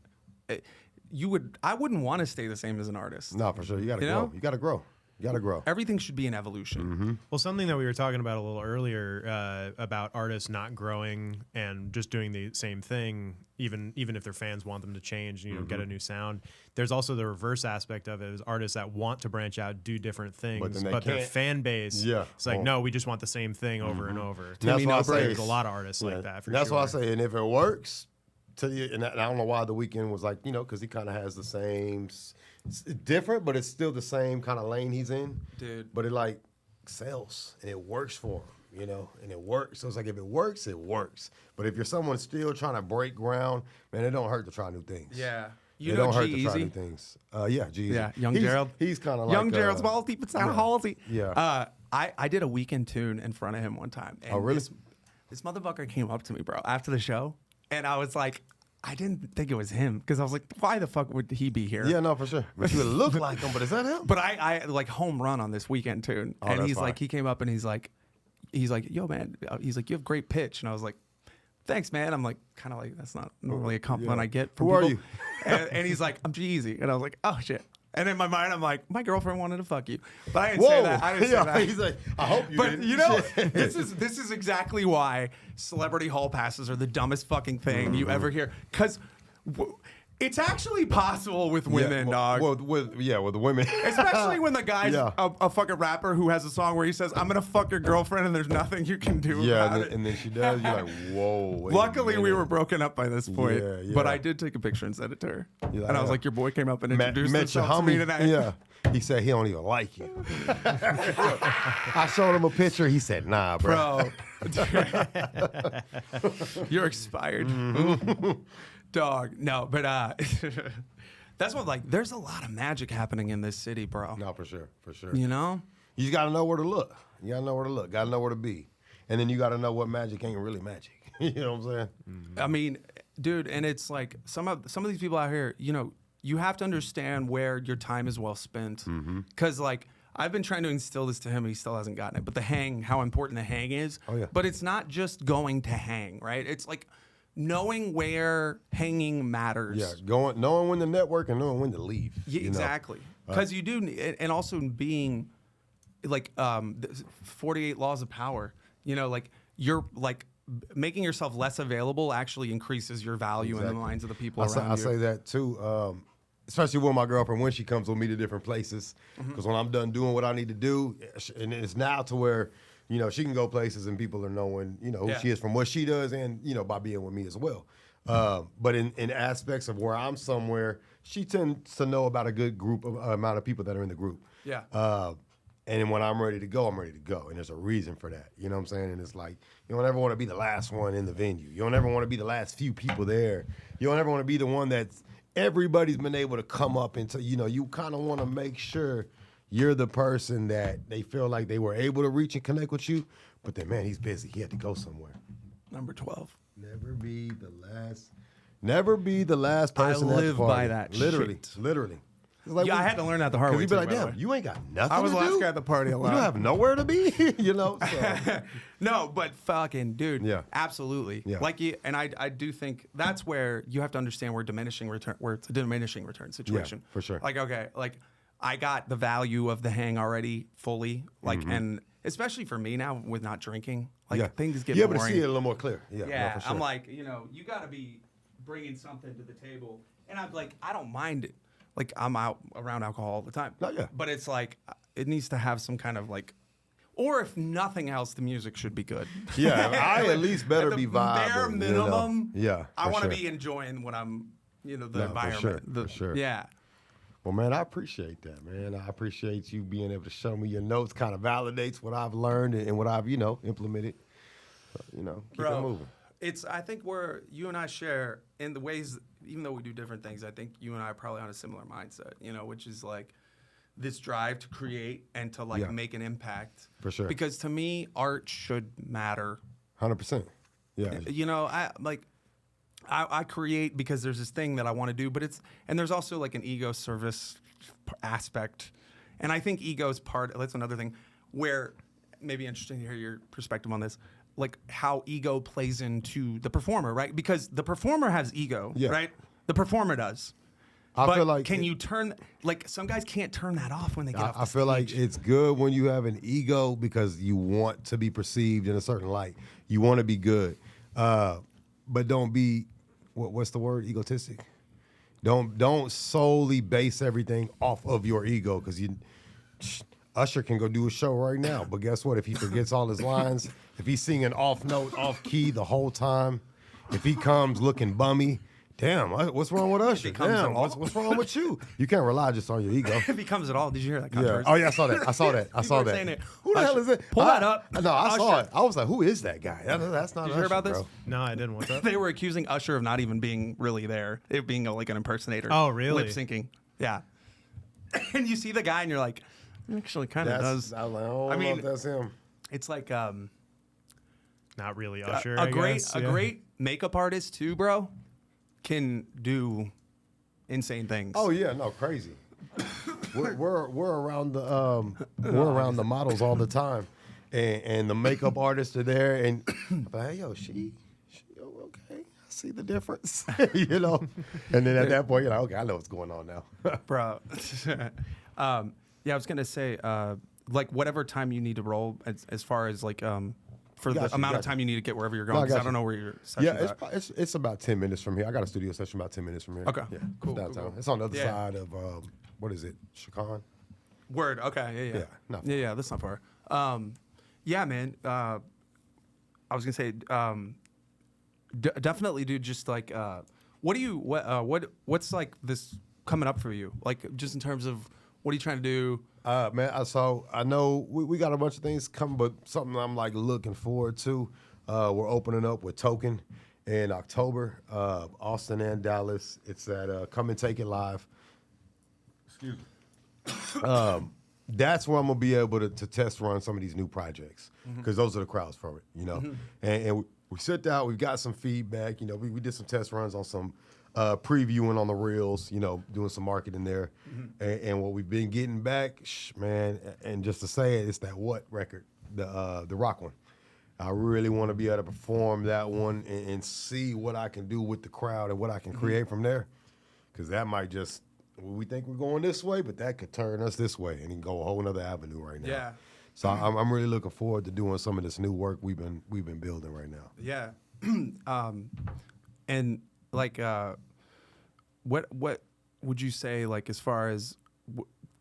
I wouldn't want to stay the same as an artist. No, for sure. You gotta You grow. know? You gotta grow. You gotta grow. Everything should be an evolution. Mm-hmm. Well, something that we were talking about a little earlier about artists not growing and just doing the same thing, even if their fans want them to change, get a new sound. There's also the reverse aspect of it: is artists that want to branch out, do different things, then they but their can't. fan base, it's like, no, we just want the same thing over and over. That's why I say There's a lot of artists like that. For That's sure. why I say, and if it works, and I don't know why The Weeknd was like, because he kind of has the same. It's different, but it's still the same kind of lane he's in. Dude. But it like sells and it works for him, and it works. So it's like if it works, it works. But if you're someone still trying to break ground, man, it don't hurt to try new things. Yeah. It don't hurt to try new things. Yeah, G-Eazy. Yeah, Young He's- Gerald. He's kind of like Young Gerald's ball deep inside Halsey. Yeah. I did a Weekend tune in front of him one time. And Oh, really? This motherfucker came up to me, bro, after the show, and I was like, I didn't think it was him because I was like, why the fuck would he be here? Yeah, no, for sure. But you look like him, but is that him? But I like home run on this Weekend tune, and that's he's fine. like, he came up and he's like, yo, man, he's like, you have great pitch, and I was like, thanks, man. I'm like, kind of like, that's not normally a compliment I get from Who are people. you? And he's like, I'm G-Eazy, and I was like, oh shit. And in my mind, I'm like, my girlfriend wanted to fuck you, but I didn't say that. I didn't say that. He's like, I hope you But didn't. this is exactly why celebrity hall passes are the dumbest fucking thing you ever hear. Because it's actually possible with women, dog. Well, with the women. Especially when the guy's Yeah. a fucking rapper who has a song where he says, I'm going to fuck your girlfriend and there's nothing you can do about it. And then she does. You're like, whoa. wait a Luckily, we minute. were broken up by this point. Yeah, But yeah. I did take a picture and send it to her. You're like, And I was yeah. like, your boy came up and Met introduced your himself to me homie. tonight. Yeah. He said he don't even like you. I showed him a picture. He said, nah, bro. Bro. You're expired. Dog. No, but that's what, like, there's a lot of magic happening in this city, bro. No, for sure. For sure. You know? You just got to know where to look. You got to know where to look. Got to know where to be. And then you got to know what magic ain't really magic. You know what I'm saying? I mean, dude, and it's like some of these people out here, you have to understand where your time is well spent. Because, like, I've been trying to instill this to him and he still hasn't gotten it. But the hang, how important the hang is. Oh, yeah. But it's not just going to hang, right? It's like knowing where hanging matters. Yeah, knowing when to network and knowing when to leave. Yeah, you know? exactly. Because you do, and also being like 48 laws of power, like you're like making yourself less available actually increases your value in the minds of the people around you. I say that too, especially with my girlfriend when she comes with me to different places. Because when I'm done doing what I need to do, and it's now to where, she can go places and people are knowing, who she is from what she does and, by being with me as well. But in aspects of where I'm somewhere, she tends to know about a good group of amount of people that are in the group. Yeah. And then when I'm ready to go, I'm ready to go. And there's a reason for that. You know what I'm saying? And it's like, you don't ever want to be the last one in the venue. You don't ever want to be the last few people there. You don't ever want to be the one that's everybody's been able to come up into, you kind of want to make sure you're the person that they feel like they were able to reach and connect with you. But then, man, he's busy. He had to go somewhere. Number 12. Never be the last. Never be the last person. I at the live party. by that Literally, shit. literally. It's like Yeah, I had to learn that the hard way. You'd be too, like, by the damn, way. you ain't got nothing. I was to the last do? guy at the party a You lot. don't have nowhere to be, you know. So. No, but fucking dude, Yeah. absolutely. Yeah. Like you, and I do think that's where you have to understand where it's a diminishing return situation. for sure. Like, okay, like I got the value of the hang already fully, like, and especially for me now with not drinking, like things get You're boring. able to see it a little more clear. Yeah, Yeah, no, for sure. I'm like, you got to be bringing something to the table, and I'm like, I don't mind it. Like I'm out around alcohol all the time. Oh, yeah. But it's like it needs to have some kind of like, or if nothing else, the music should be good. Yeah, I at least better At the be vibing. bare minimum. You know? Yeah, I for want to sure. be enjoying what I'm, the No, for environment. sure, The- for sure. Yeah. Well, man, I appreciate that, man. I appreciate you being able to show me your notes. Kind of validates what I've learned and what I've, implemented. So, keep it moving. I think you and I share in the ways, even though we do different things, I think you and I are probably on a similar mindset, which is like this drive to create and to like Yeah. make an impact. For sure. Because to me, art should matter. 100%. Yeah. I create because there's this thing that I want to do, but there's also like an ego service aspect. And I think ego is that's another thing where maybe interesting to hear your perspective on this, like how ego plays into the performer, right? Because the performer has ego, Yeah. right? The performer does. I feel like can you turn, like some guys can't turn that off when they get off the I feel like stage. it's good when you have an ego because you want to be perceived in a certain light. You want to be good, but don't be what's the word? Egotistic. Don't solely base everything off of your ego because Usher can go do a show right now, but guess what? If he forgets all his lines, if he's singing off note, off key the whole time, if he comes looking bummy. Damn, what's wrong with Usher? Damn, what's wrong with you? You can't rely just on your ego. If he comes at all, did you hear that? Yeah. controversy? Oh yeah, I saw that. I saw that. I People saw were that. saying it. Who the hell Usher. is it? Pull that up. No, I saw Usher. it. I was like, who is that guy? That's not. Did you hear Usher, about this? bro. No, I didn't. What's up? They were accusing Usher of not even being really there, it being like an impersonator. Oh, really? Lip syncing. Yeah. And you see the guy, and you're like, actually, kind of does. I don't know if that's him. It's like Not really Usher. a I great guess. a Yeah. great makeup artist too, bro, can do insane things. Oh yeah, no, crazy. we're around the models all the time, and the makeup artists are there, and I'm like, hey, yo, she okay. I see the difference, And then at that point, you're like, okay, I know what's going on now. bro. Yeah, I was gonna say, like whatever time you need to roll, as far as like for the amount of time you need to get wherever you're going. I Because got I don't you. know where your session's Yeah, at. it's about 10 minutes from here. I got a studio session about 10 minutes from here. Okay. Yeah, Cool, it's downtown. cool. It's on the other Yeah. side of what is it? Chicago. Word. Okay. Yeah. Yeah, not Yeah. That's not far. Yeah, man. I was gonna say, definitely, dude. Just like, what's like this coming up for you? Like, just in terms of what are you trying to do? Man, so I know we got a bunch of things coming, but something I'm like looking forward to. We're opening up with Token in October, Austin and Dallas. It's at Come and Take It Live. Excuse me. That's where I'm gonna be able to test run some of these new projects because those are the crowds for it, And we sit down, we've got some feedback. We did some test runs on some previewing on the reels, doing some marketing there, and what we've been getting back, man. And just to say it, it's that What record, the rock one. I really want to be able to perform that one and see what I can do with the crowd and what I can create from there, because that might just. We think we're going this way, but that could turn us this way and go a whole other avenue right now. Yeah. So I'm really looking forward to doing some of this new work we've been building right now. Yeah. And like, what would you say, like, as far as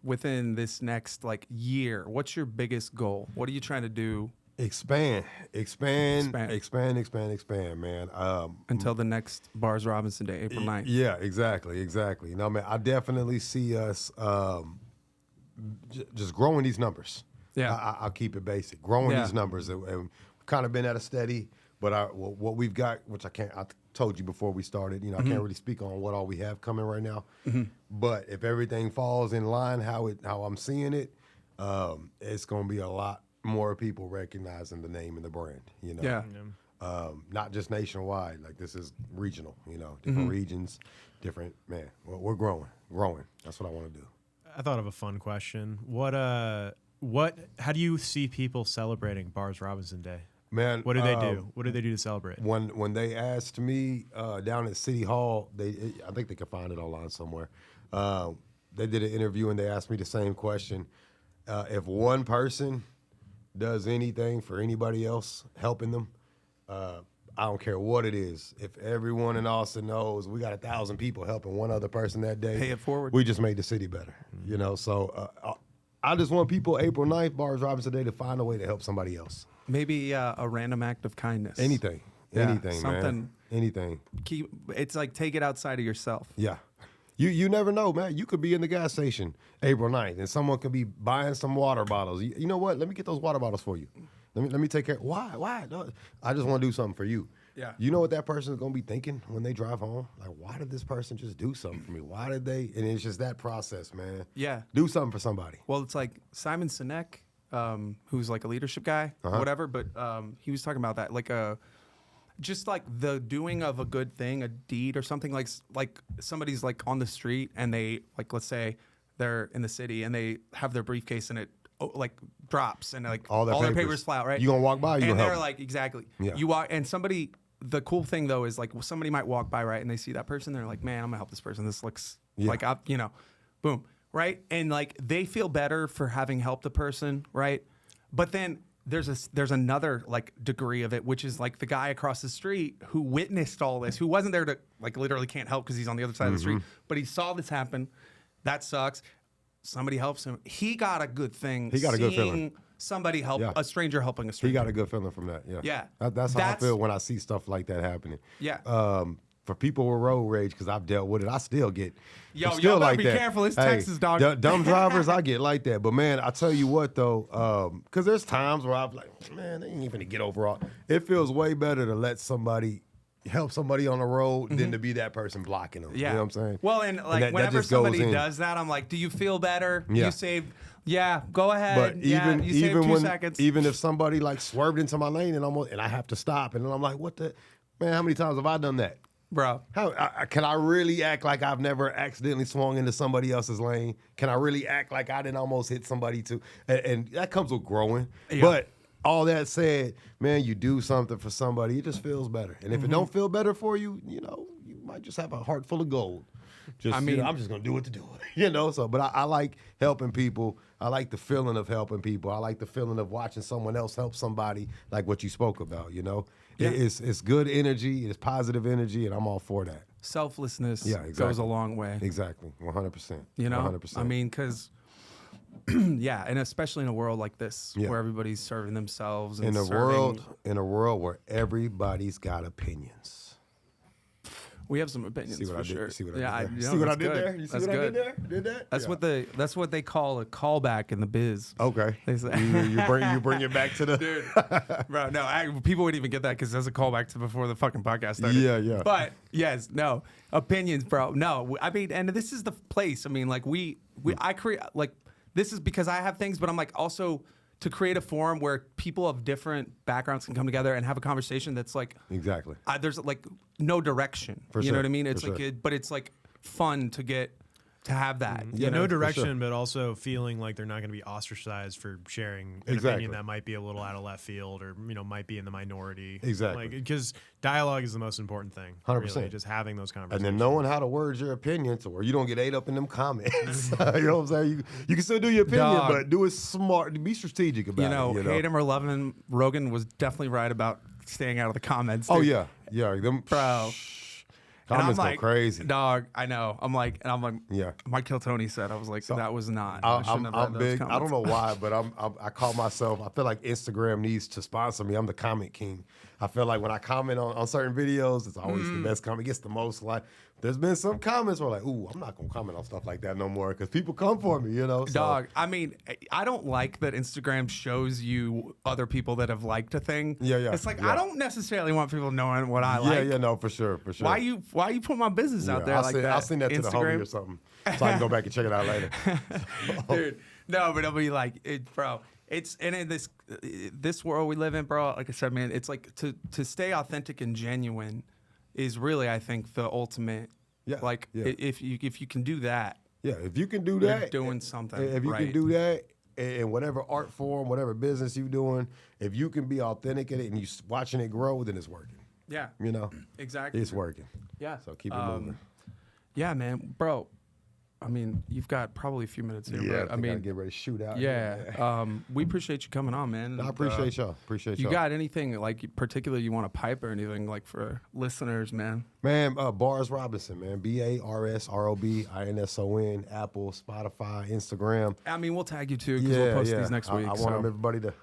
within this next like year, what's your biggest goal? What are you trying to do? Expand, man. Until the next Bars Robinson Day, April 9th. Yeah, exactly. Man, I definitely see us just growing these numbers. Yeah. I'll keep it basic. Growing Yeah. these numbers, and we've kind of been at a steady. But what we've got, which I told you before we started, I can't really speak on what all we have coming right now. But if everything falls in line how I'm seeing it, it's going to be a lot more people recognizing the name and the brand. Yeah. not just nationwide. Like this is regional, different regions, different, man, we're growing. That's what I want to do. I thought of a fun question. How do you see people celebrating Bars Robinson Day? Man, what do they do? What do they do to celebrate? When they asked me down at City Hall, I think they can find it online somewhere. They did an interview and they asked me the same question. If one person does anything for anybody else, helping them, I don't care what it is. If everyone in Austin knows we got 1,000 people helping one other person that day, pay it forward. We just made the city better, So I just want people April 9th, Bars Robinson Day, to find a way to help somebody else. Maybe a random act of kindness. Anything, something, man. Anything. It's like take it outside of yourself. Yeah. You never know, man. You could be in the gas station April 9th, and someone could be buying some water bottles. You know what? Let me get those water bottles for you. Let me take care. Why? No, I just want to do something for you. Yeah. You know what that person is going to be thinking when they drive home? Like, why did this person just do something for me? Why did they? And it's just that process, man. Yeah. Do something for somebody. Well, it's like Simon Sinek, who's like a leadership guy, whatever, but he was talking about that, like just like the doing of a good thing, a deed or something, like somebody's like on the street and they, like, let's say they're in the city and they have their briefcase and it like drops and like all their papers fly out, right? You gonna walk by, and they're like, exactly. Yeah. You walk, and somebody, the cool thing though is like somebody might walk by, right, and they see that person, they're like, man, I'm gonna help this person. This looks like, boom, right? And like they feel better for having helped the person, right? But then there's another like degree of it, which is like the guy across the street who witnessed all this, who wasn't there to like literally can't help because he's on the other side of the street, but he saw this happen. That sucks. Somebody helps him. He got a good thing. He got a good feeling. Somebody help a stranger helping a stranger. He got a good feeling from that. Yeah. Yeah. That's how I feel when I see stuff like that happening. Yeah. For people with road rage, because I've dealt with it, I still get. Yo, still y'all better like be that. careful. It's Hey, Texas, dog. Dumb drivers, I get like that. But man, I tell you what though, because there's times where I'm like, man, they ain't even get over all. It feels way better to let somebody help somebody on the road than to be that person blocking them. Yeah. You know what I'm saying? Well, and like that whenever just goes somebody in. does that, I'm like, do you feel better? Yeah. You saved. Yeah, go ahead. But You saved 2 when seconds. even if somebody like swerved into my lane and I have to stop, and then I'm like, what the man? How many times have I done that? Bro. Can I really act like I've never accidentally swung into somebody else's lane? Can I really act like I didn't almost hit somebody too? And that comes with growing. Yeah. But all that said, man, you do something for somebody, it just feels better. And if it don't feel better for you, you might just have a heart full of gold. I'm just gonna do it to do it, So, but I like helping people. I like the feeling of helping people. I like the feeling of watching someone else help somebody, like what you spoke about. Yeah. It's good energy, it's positive energy, and I'm all for that. Selflessness exactly. goes a long way. Exactly, 100%. 100%. I mean, because and especially in a world like this where everybody's serving themselves. And in a world where everybody's got opinions. We have some opinions for sure. See what I did there? You see what I did there? Did that? That's what they call a callback in the biz. Okay. They say you bring it back to the dude, bro. No, people wouldn't even get that because that's a callback to before the fucking podcast started. Yeah. But yes, no opinions, bro. No, I mean, and this is the place. I mean, like I create like this is because I have things, but I'm like also to create a forum where people of different backgrounds can come together and have a conversation that's like exactly. There's like no direction. You know what I mean? It's like, but it's like fun to have that. No direction, but also feeling like they're not going to be ostracized for sharing an opinion that might be a little out of left field or might be in the minority. Exactly. Because dialogue is the most important thing. 100%. Really, just having those conversations. And then knowing how to word your opinion so where you don't get ate up in them comments. You know what I'm saying? You can still do your opinion, but do it smart. Be strategic about it. Hate him or love him, Rogan was definitely right about staying out of the comments. Dude. Oh, yeah. Them, bro. Comments go crazy. Dog, I know. I'm like, yeah. Mike Kill Tony said, I was like, that was not. I'm big. I don't know why, but I call myself, I feel like Instagram needs to sponsor me. I'm the comment king. I feel like when I comment on certain videos, it's always the best comment. It gets the most like. There's been some comments where like, ooh, I'm not going to comment on stuff like that no more because people come for me, So. Dog, I mean, I don't like that Instagram shows you other people that have liked a thing. Yeah. It's like, I don't necessarily want people knowing what I like. Yeah, no, for sure. Why you put my business out there that? I'll send that to the homie or something so I can go back and check it out later. Dude, no, but it'll be like, bro, It's and in this world we live in, bro. Like I said, man, it's like to stay authentic and genuine is really, I think, the ultimate. Yeah. Like if you can do that. Yeah, if you can do You're that, doing something. If you right. can do that in whatever art form, whatever business you're doing, if you can be authentic in it and you watching it grow, then it's working. Yeah. You know, Exactly. it's working. Yeah. So keep it moving. Yeah, man, bro. I mean, you've got probably a few minutes here. Yeah, but, I mean, get ready to shoot out. yeah. We appreciate you coming on, man. I appreciate y'all. Appreciate You y'all. got anything like particular you want to pipe or anything like for listeners, man? Man, Bars Robinson, man. BarsRobinson, Apple, Spotify, Instagram. I mean, we'll tag you too because we'll post these next week. I want everybody to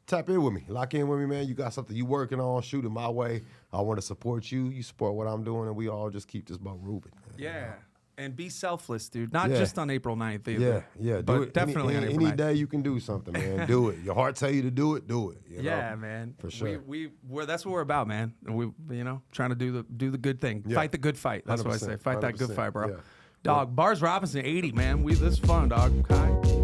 tap in with me. Lock in with me, man. You got something you working on, shoot it my way. I want to support you. You support what I'm doing, and we all just keep this boat moving. Man. Yeah. And be selfless, dude. Not just on April 9th either. Yeah. But Do it. definitely on April any 9th. day you can do something, man. Do it. Your heart tell you to do it. Do it. You Yeah, know? man. For sure. We're that's what we're about, man. And we trying to do the good thing. Yeah. Fight the good fight. That's what I say. 100%, Fight that good 100%, fight, bro. yeah. Dog, Bars Robinson 80, man. This is fun, dog. Kai.